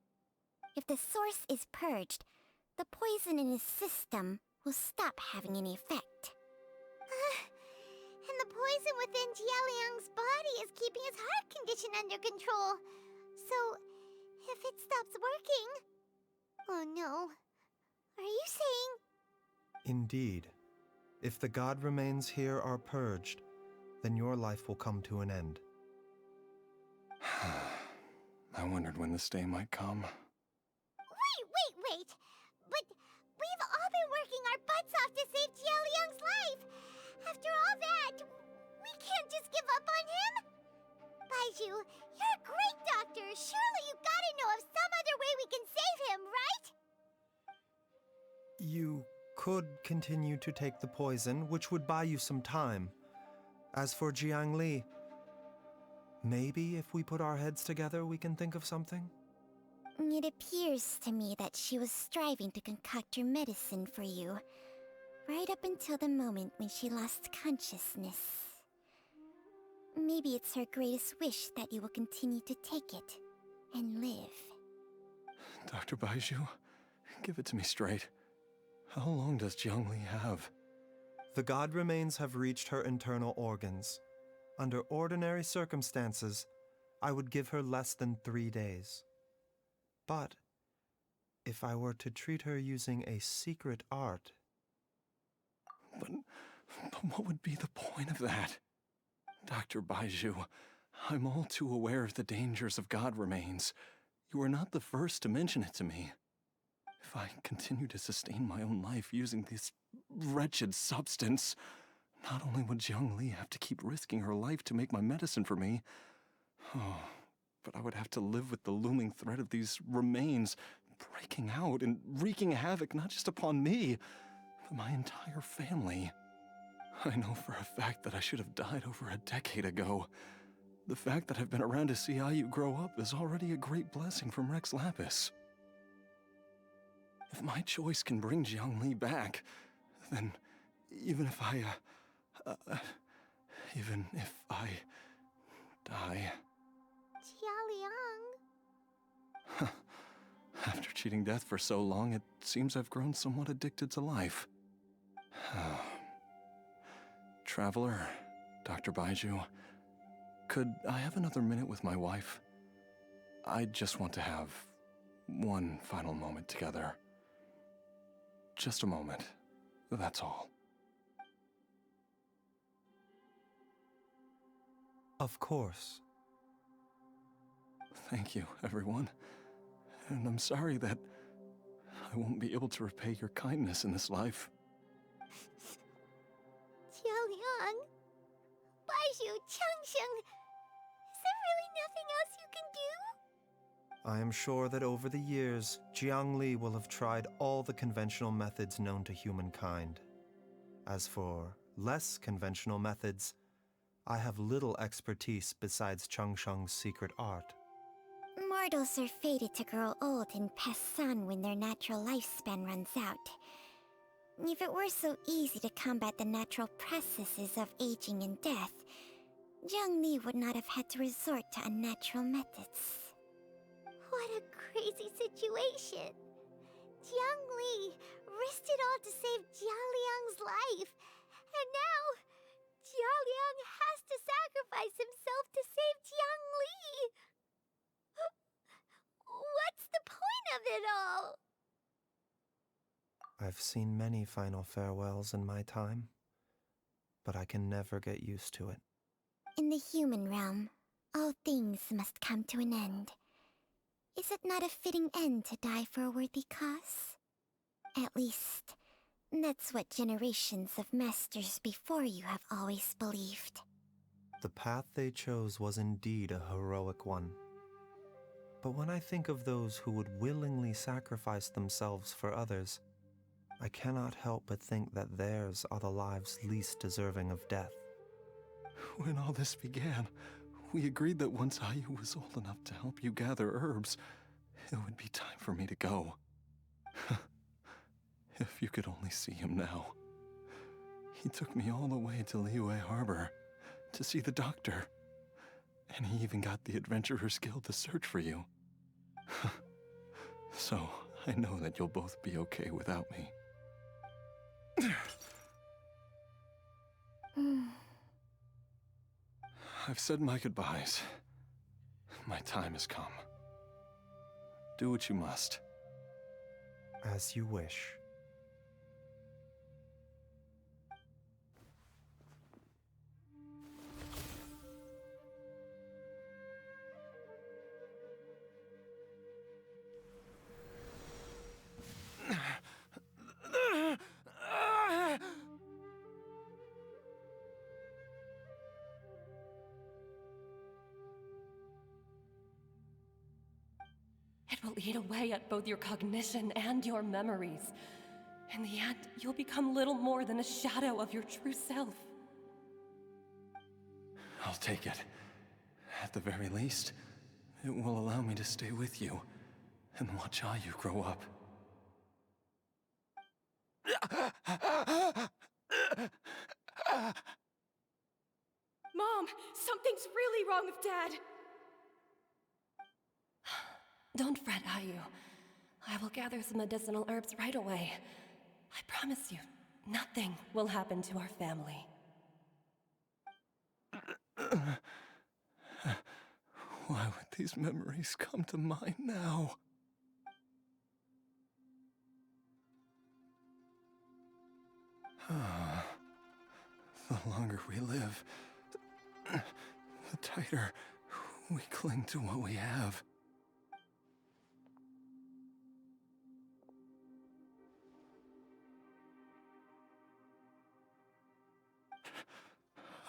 If the source is purged, the poison in his system will stop having any effect. And the poison within Jialiang's body is keeping his heart condition under control. So, if it stops working... Oh no. Are you saying... Indeed. If the god remains here are purged, then your life will come to an end. I wondered when this day might come. Wait! But we've all been working our butts off to save Jialiang's life! After all that, we can't just give up on him! Bai Chžu, you're a great doctor! Surely you gotta know of some other way we can save him, right? You could continue to take the poison, which would buy you some time. As for Jiangli, maybe if we put our heads together, we can think of something? It appears to me that she was striving to concoct your medicine for you, right up until the moment when she lost consciousness. Maybe it's her greatest wish that you will continue to take it and live. Dr. Bai Chžu, give it to me straight. How long does Jiangli have? The god remains have reached her internal organs. Under ordinary circumstances, I would give her less than 3 days. But if I were to treat her using a secret art... But what would be the point of that? Dr. Bai Chžu, I'm all too aware of the dangers of god remains. You are not the first to mention it to me. If I continue to sustain my own life using this wretched substance, not only would Jiangli have to keep risking her life to make my medicine for me, but I would have to live with the looming threat of these remains breaking out and wreaking havoc not just upon me, but my entire family. I know for a fact that I should have died over a decade ago. The fact that I've been around to see how you grow up is already a great blessing from Rex Lapis. If my choice can bring Jiangli back, then even if I die... Jialiang... After cheating death for so long, it seems I've grown somewhat addicted to life. Traveler, Dr. Bai Chžu, could I have another minute with my wife? I just want to have one final moment together. Just a moment, that's all. Of course. Thank you, everyone. And I'm sorry that I won't be able to repay your kindness in this life. Jialiang, Baizhu, Changsheng, is there really nothing else you can do? I am sure that over the years, Jiangli will have tried all the conventional methods known to humankind. As for less conventional methods, I have little expertise besides Changsheng's secret art. Mortals are fated to grow old and pass on when their natural lifespan runs out. If it were so easy to combat the natural processes of aging and death, Jiangli would not have had to resort to unnatural methods. What a crazy situation. Jiangli risked it all to save Jialiang's life. And now, Jialiang has to sacrifice himself to save Jiangli. What's the point of it all? I've seen many final farewells in my time, but I can never get used to it. In the human realm, all things must come to an end. Is it not a fitting end to die for a worthy cause? At least, that's what generations of masters before you have always believed. The path they chose was indeed a heroic one. But when I think of those who would willingly sacrifice themselves for others, I cannot help but think that theirs are the lives least deserving of death. When all this began, we agreed that once Ayu was old enough to help you gather herbs, it would be time for me to go. If you could only see him now. He took me all the way to Liyue Harbor to see the doctor. And he even got the Adventurers Guild to search for you. So, I know that you'll both be okay without me. I've said my goodbyes. My time has come. Do what you must. As you wish. It will eat away at both your cognition and your memories. In the end, you'll become little more than a shadow of your true self. I'll take it. At the very least, it will allow me to stay with you and watch Ayu grow up. Mom, something's really wrong with Dad. Don't fret, Ayu. I will gather some medicinal herbs right away. I promise you, nothing will happen to our family. Why would these memories come to mind now? The longer we live, the tighter we cling to what we have.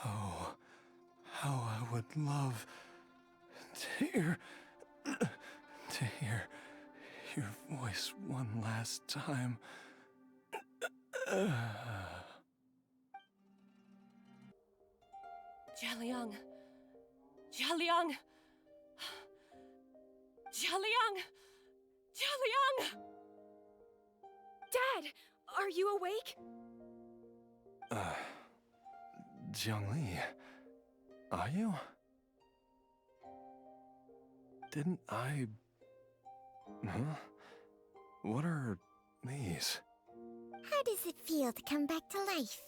Oh, how I would love to hear your voice one last time. Jialiang! Jialiang! Jialiang! Jialiang! Dad, are you awake? Jiangli, are you? Didn't I... Huh? What are these? How does it feel to come back to life?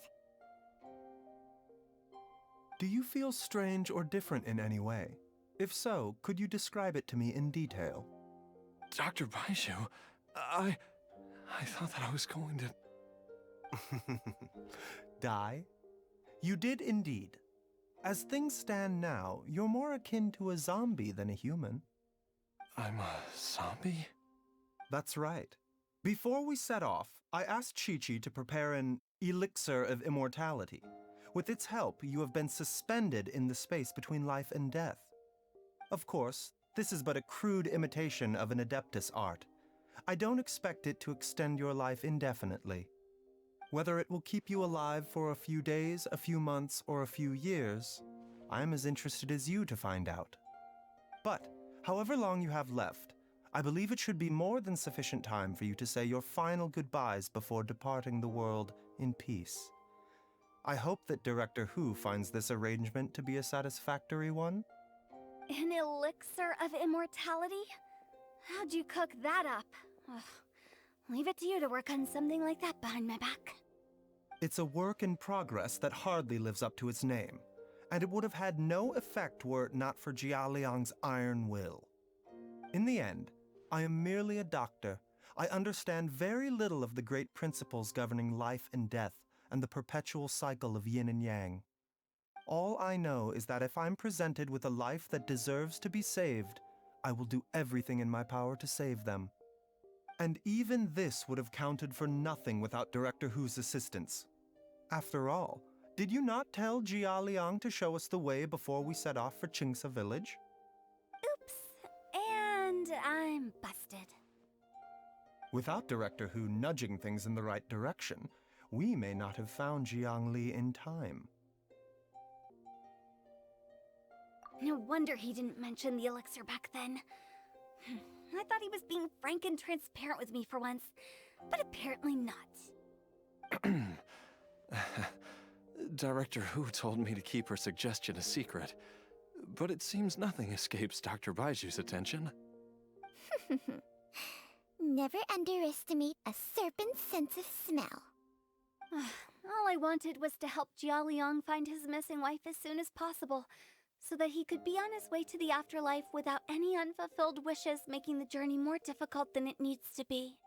Do you feel strange or different in any way? If so, could you describe it to me in detail? Dr. Bai Chžu, I thought that I was going to... Die? You did indeed. As things stand now, you're more akin to a zombie than a human. I'm a zombie? That's right. Before we set off, I asked Chi-Chi to prepare an elixir of immortality. With its help, you have been suspended in the space between life and death. Of course, this is but a crude imitation of an Adeptus art. I don't expect it to extend your life indefinitely. Whether it will keep you alive for a few days, a few months, or a few years, I'm as interested as you to find out. But, however long you have left, I believe it should be more than sufficient time for you to say your final goodbyes before departing the world in peace. I hope that Director Hu finds this arrangement to be a satisfactory one. An elixir of immortality? How'd you cook that up? Ugh. Leave it to you to work on something like that behind my back. It's a work in progress that hardly lives up to its name, and it would have had no effect were it not for Jia Liang's iron will. In the end, I am merely a doctor. I understand very little of the great principles governing life and death and the perpetual cycle of yin and yang. All I know is that if I'm presented with a life that deserves to be saved, I will do everything in my power to save them. And even this would have counted for nothing without Director Hu's assistance. After all, did you not tell Jia Liang to show us the way before we set off for Qingsa village? Oops, and I'm busted. Without Director Hu nudging things in the right direction, we may not have found Jiangli in time. No wonder he didn't mention the elixir back then. I thought he was being frank and transparent with me for once, but apparently not. Director Hu told me to keep her suggestion a secret, but it seems nothing escapes Dr. Bai Zhu's attention. Never underestimate a serpent's sense of smell. All I wanted was to help Jia Liang find his missing wife as soon as possible, so that he could be on his way to the afterlife without any unfulfilled wishes making the journey more difficult than it needs to be.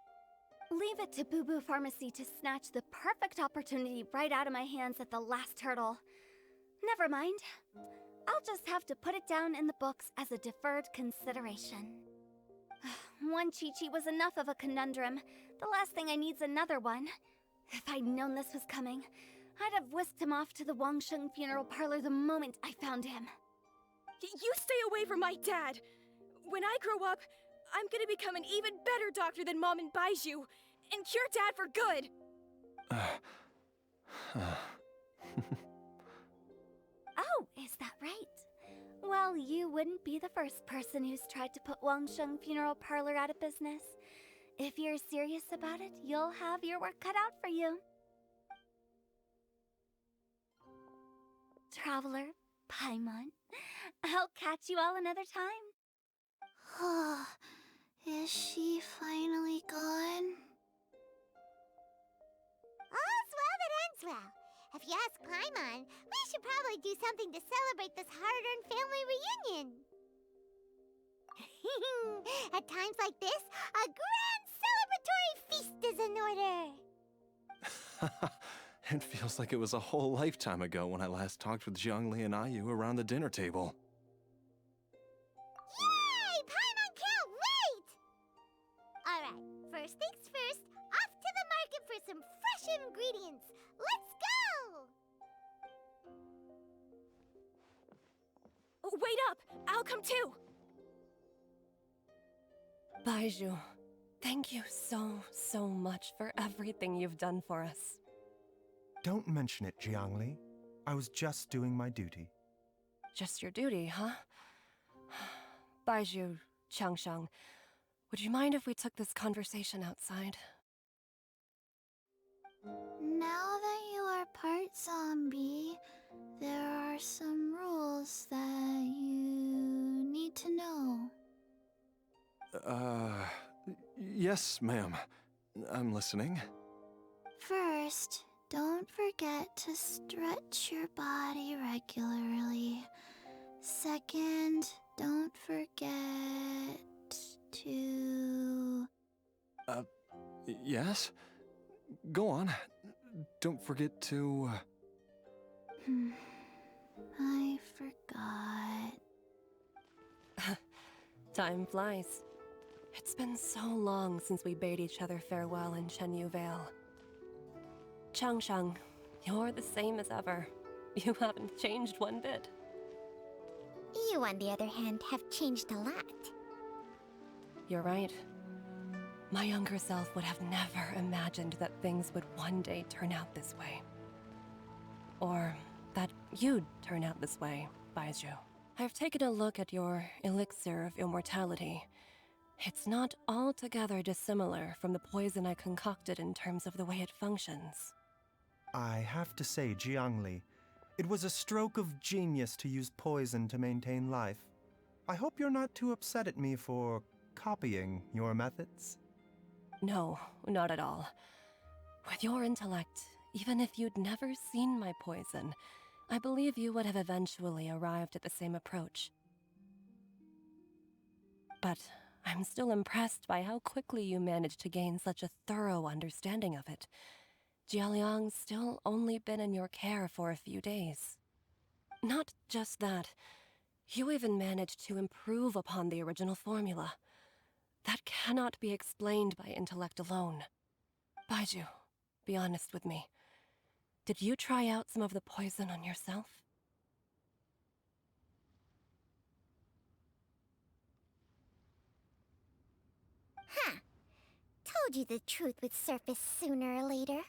Leave it to Bubbu Pharmacy to snatch the perfect opportunity right out of my hands at the last hurdle. Never mind. I'll just have to put it down in the books as a deferred consideration. One Chi-Chi was enough of a conundrum. The last thing I need's another one. If I'd known this was coming, I'd have whisked him off to the Wangsheng funeral parlor the moment I found him. You stay away from my dad! When I grow up, I'm gonna become an even better doctor than Mom and Bai Zhu, and cure Dad for good! Oh, is that right? Well, you wouldn't be the first person who's tried to put Wangsheng funeral parlor out of business. If you're serious about it, you'll have your work cut out for you. Traveler, Paimon, I'll catch you all another time. Is she finally gone? All's well that ends well. If you ask Paimon, we should probably do something to celebrate this hard-earned family reunion. At times like this, a grand celebratory feast is in order. It feels like it was a whole lifetime ago when I last talked with Zhongli and Ayu around the dinner table. Yay! Paimon can't wait! Alright, first things first, off to the market for some fresh ingredients. Let's go! Oh, wait up! I'll come too! Bai Zhu, thank you so much for everything you've done for us. Don't mention it, Jiangli. I was just doing my duty. Just your duty, huh? Bai Zhu, Changsheng, would you mind if we took this conversation outside? Now that you are part zombie, there are some rules that you need to know. Yes, ma'am. I'm listening. First, don't forget to stretch your body regularly. Second, don't forget to... Yes? Go on. Don't forget to... I forgot. Time flies. It's been so long since we bade each other farewell in Chenyu Vale. Changshang, you're the same as ever. You haven't changed one bit. You, on the other hand, have changed a lot. You're right. My younger self would have never imagined that things would one day turn out this way. Or that you'd turn out this way, Bai Chžu. I've taken a look at your elixir of immortality. It's not altogether dissimilar from the poison I concocted in terms of the way it functions. I have to say, Jiangli, it was a stroke of genius to use poison to maintain life. I hope you're not too upset at me for copying your methods. No, not at all. With your intellect, even if you'd never seen my poison, I believe you would have eventually arrived at the same approach. But I'm still impressed by how quickly you managed to gain such a thorough understanding of it. Jialiang's still only been in your care for a few days. Not just that, you even managed to improve upon the original formula. That cannot be explained by intellect alone. Bai Chžu, be honest with me. Did you try out some of the poison on yourself? Huh. Told you the truth would surface sooner or later.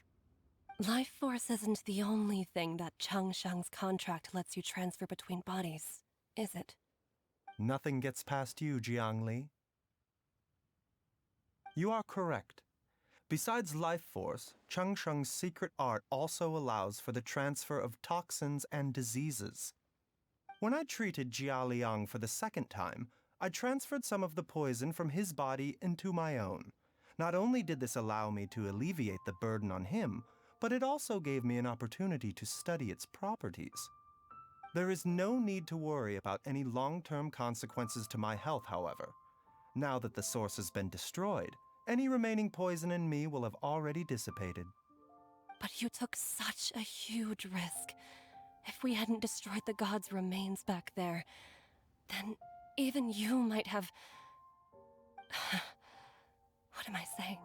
Life force isn't the only thing that Changshang's contract lets you transfer between bodies, is it? Nothing gets past you, Jiangli. You are correct. Besides life force, Changsheng's secret art also allows for the transfer of toxins and diseases. When I treated Jialiang for the second time, I transferred some of the poison from his body into my own. Not only did this allow me to alleviate the burden on him, but it also gave me an opportunity to study its properties. There is no need to worry about any long-term consequences to my health, however. Now that the source has been destroyed, any remaining poison in me will have already dissipated. But you took such a huge risk. If we hadn't destroyed the god's remains back there, then even you might have... What am I saying?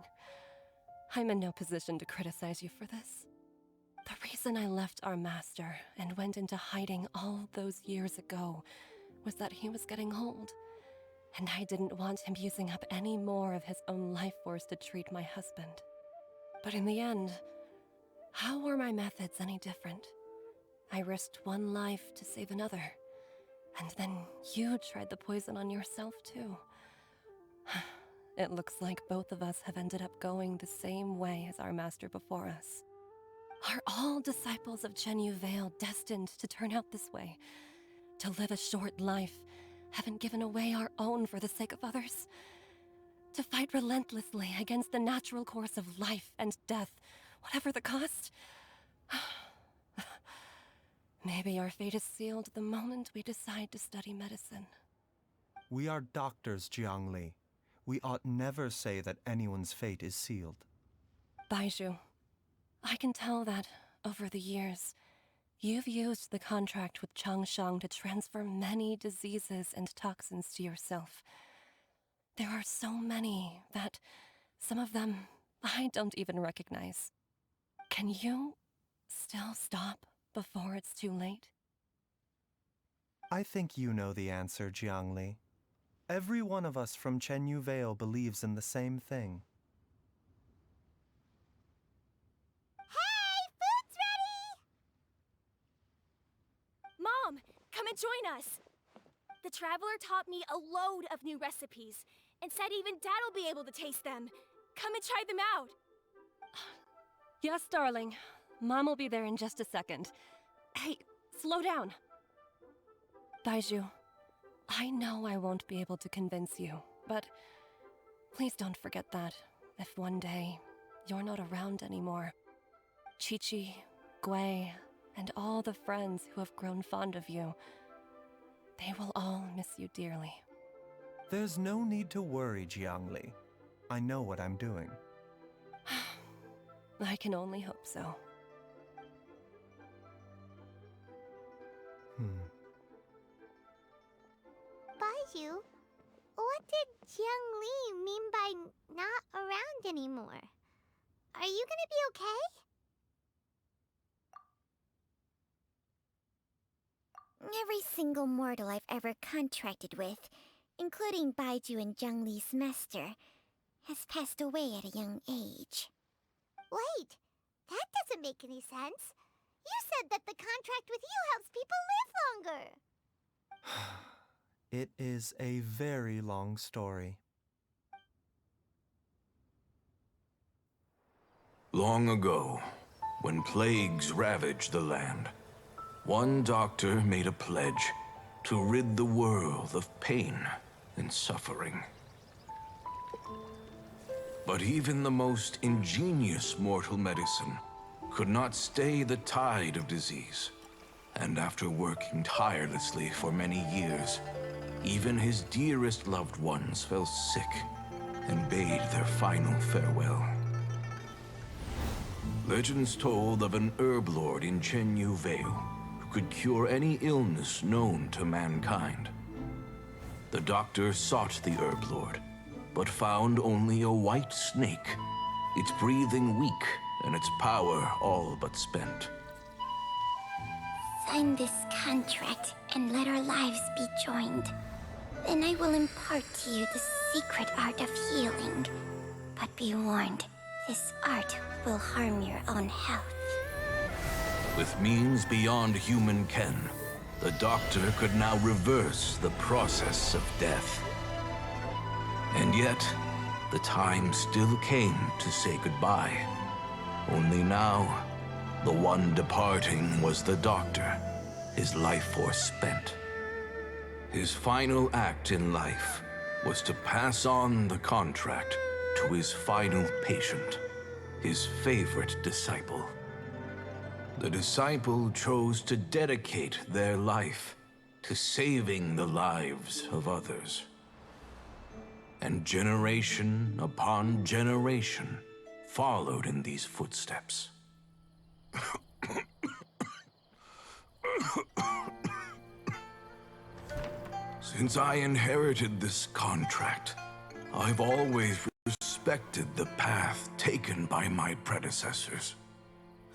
I'm in no position to criticize you for this. The reason I left our master and went into hiding all those years ago was that he was getting old, and I didn't want him using up any more of his own life force to treat my husband. But in the end, how were my methods any different? I risked one life to save another, and then you tried the poison on yourself too. It looks like both of us have ended up going the same way as our master before us. Are all disciples of Chenyu Vale destined to turn out this way? To live a short life, having given away our own for the sake of others? To fight relentlessly against the natural course of life and death, whatever the cost? Maybe our fate is sealed the moment we decide to study medicine. We are doctors, Jiangli. We ought never say that anyone's fate is sealed. Bai Chžu, I can tell that, over the years, you've used the contract with Changshang to transfer many diseases and toxins to yourself. There are so many that, some of them, I don't even recognize. Can you still stop before it's too late? I think you know the answer, Jiangli. Every one of us from Chenyu Vale believes in the same thing. Hey, food's ready! Mom, come and join us. The Traveler taught me a load of new recipes and said even Dad'll be able to taste them. Come and try them out. Yes, darling. Mom will be there in just a second. Hey, slow down. Bai Chžu, I know I won't be able to convince you, but please don't forget that if one day you're not around anymore, Chi-Chi, Gui, and all the friends who have grown fond of you, they will all miss you dearly. There's no need to worry, Jiangli. I know what I'm doing. I can only hope so. Baju, what did Jiang Li mean by not around anymore? Are you gonna be okay? Every single mortal I've ever contracted with, including Baiju and Jiang Li's master, has passed away at a young age. Wait, that doesn't make any sense. You said that the contract with you helps people live longer. It is a very long story. Long ago, when plagues ravaged the land, one doctor made a pledge to rid the world of pain and suffering. But even the most ingenious mortal medicine could not stay the tide of disease. And after working tirelessly for many years, even his dearest loved ones fell sick and bade their final farewell. Legends told of an herb lord in Chenyu Vale who could cure any illness known to mankind. The doctor sought the herb lord, but found only a white snake, its breathing weak and its power all but spent. Sign this contract and let our lives be joined. Then I will impart to you the secret art of healing. But be warned, this art will harm your own health. With means beyond human ken, the doctor could now reverse the process of death. And yet, the time still came to say goodbye. Only now, the one departing was the doctor, his life force spent. His final act in life was to pass on the contract to his final patient, his favorite disciple. The disciple chose to dedicate their life to saving the lives of others. And generation upon generation followed in these footsteps. Since I inherited this contract, I've always respected the path taken by my predecessors,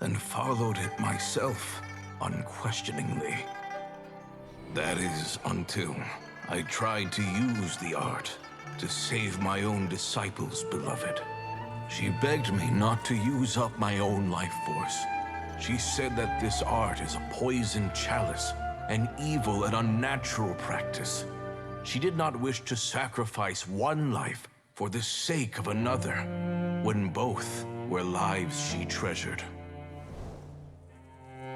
and followed it myself unquestioningly. That is, until I tried to use the art to save my own disciple's beloved. She begged me not to use up my own life force. She said that this art is a poisoned chalice, an evil and unnatural practice. She did not wish to sacrifice one life for the sake of another, when both were lives she treasured.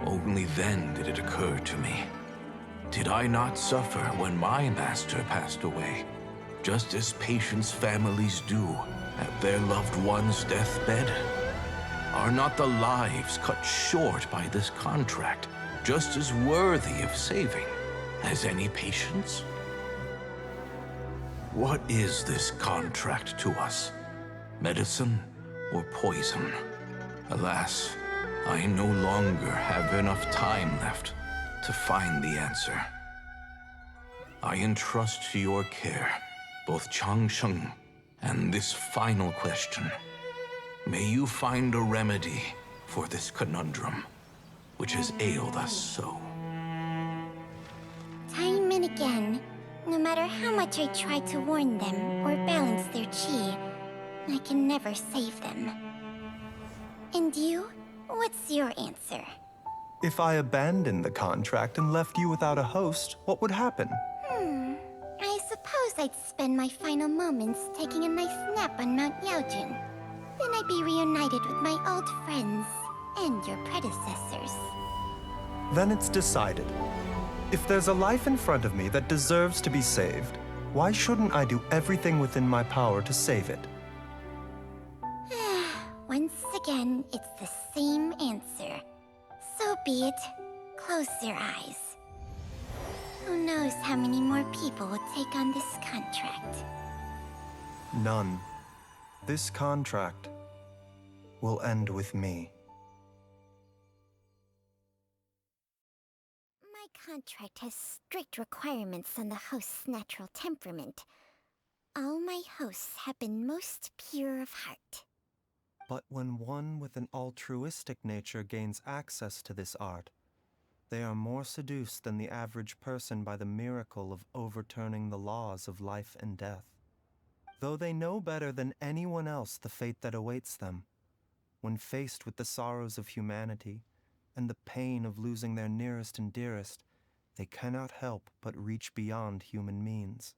Only then did it occur to me. Did I not suffer when my master passed away, just as patients' families do at their loved one's deathbed? Are not the lives cut short by this contract just as worthy of saving as any patients? What is this contract to us? Medicine or poison? Alas, I no longer have enough time left to find the answer. I entrust to your care both Changsheng and this final question. May you find a remedy for this conundrum, which has ailed us so. Time and again, no matter how much I try to warn them or balance their chi, I can never save them. And you? What's your answer? If I abandoned the contract and left you without a host, what would happen? I suppose I'd spend my final moments taking a nice nap on Mount Yaojun. Then I'd be reunited with my old friends and your predecessors. Then it's decided. If there's a life in front of me that deserves to be saved, why shouldn't I do everything within my power to save it? Once again, it's the same answer. So be it. Close your eyes. Who knows how many more people will take on this contract? None. This contract will end with me. My contract has strict requirements on the host's natural temperament. All my hosts have been most pure of heart. But when one with an altruistic nature gains access to this art, they are more seduced than the average person by the miracle of overturning the laws of life and death. Though they know better than anyone else the fate that awaits them, when faced with the sorrows of humanity and the pain of losing their nearest and dearest, they cannot help but reach beyond human means.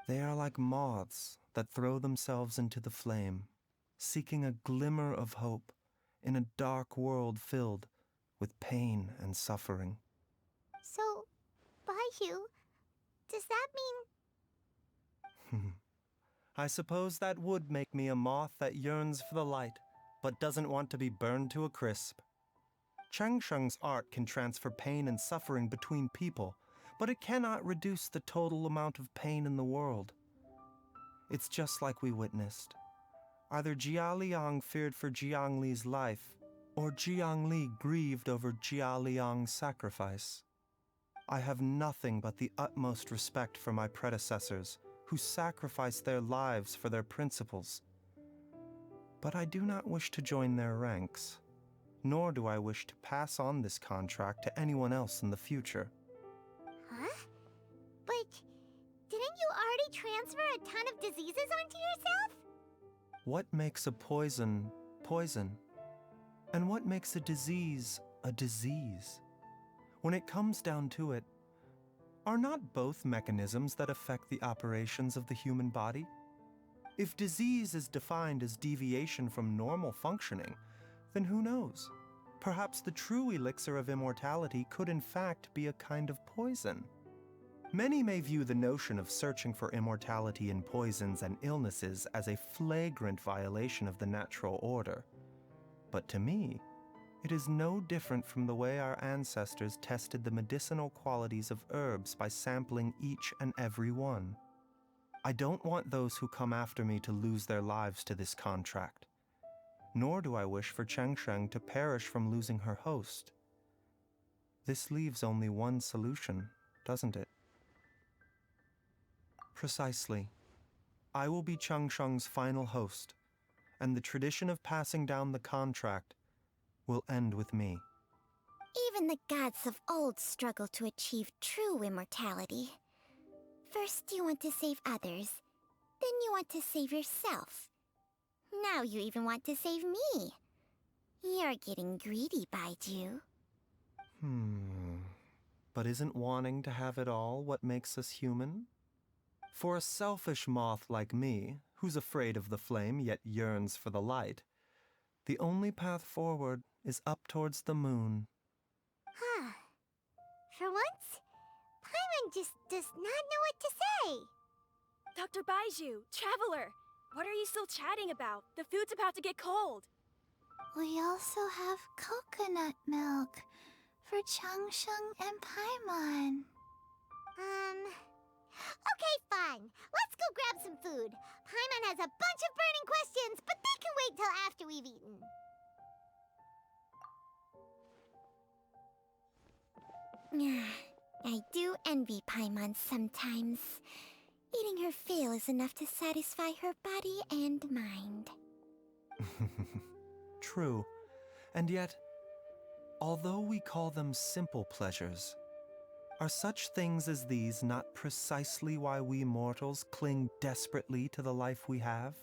They are like moths that throw themselves into the flame, seeking a glimmer of hope in a dark world filled with pain and suffering. So, Baiyu, does that mean... I suppose that would make me a moth that yearns for the light, but doesn't want to be burned to a crisp. Changsheng's art can transfer pain and suffering between people, but it cannot reduce the total amount of pain in the world. It's just like we witnessed. Either Jia Liang feared for Jiang Li's life, or Jiang Li grieved over Jia Liang's sacrifice. I have nothing but the utmost respect for my predecessors, who sacrificed their lives for their principles. But I do not wish to join their ranks, nor do I wish to pass on this contract to anyone else in the future. Huh? But didn't you already transfer a ton of diseases onto yourself? What makes a poison, poison? And what makes a disease a disease? When it comes down to it, are not both mechanisms that affect the operations of the human body? If disease is defined as deviation from normal functioning, then who knows? Perhaps the true elixir of immortality could in fact be a kind of poison. Many may view the notion of searching for immortality in poisons and illnesses as a flagrant violation of the natural order. But to me, it is no different from the way our ancestors tested the medicinal qualities of herbs by sampling each and every one. I don't want those who come after me to lose their lives to this contract. Nor do I wish for Changsheng to perish from losing her host. This leaves only one solution, doesn't it? Precisely. I will be Changsheng's final host, and the tradition of passing down the contract will end with me. Even the gods of old struggle to achieve true immortality. First you want to save others, then you want to save yourself. Now you even want to save me. You're getting greedy, Bai Chžu. But isn't wanting to have it all what makes us human? For a selfish moth like me, who's afraid of the flame yet yearns for the light, the only path forward is up towards the moon. Huh. For once, Paimon just does not know what to say. Dr. Bai Chžu, traveler! What are you still chatting about? The food's about to get cold. We also have coconut milk for Changsheng and Paimon. Okay, fine. Let's go grab some food. Paimon has a bunch of burning questions, but they can wait till after we've eaten. I do envy Paimon sometimes. Eating her fill is enough to satisfy her body and mind. True. And yet, although we call them simple pleasures, are such things as these not precisely why we mortals cling desperately to the life we have?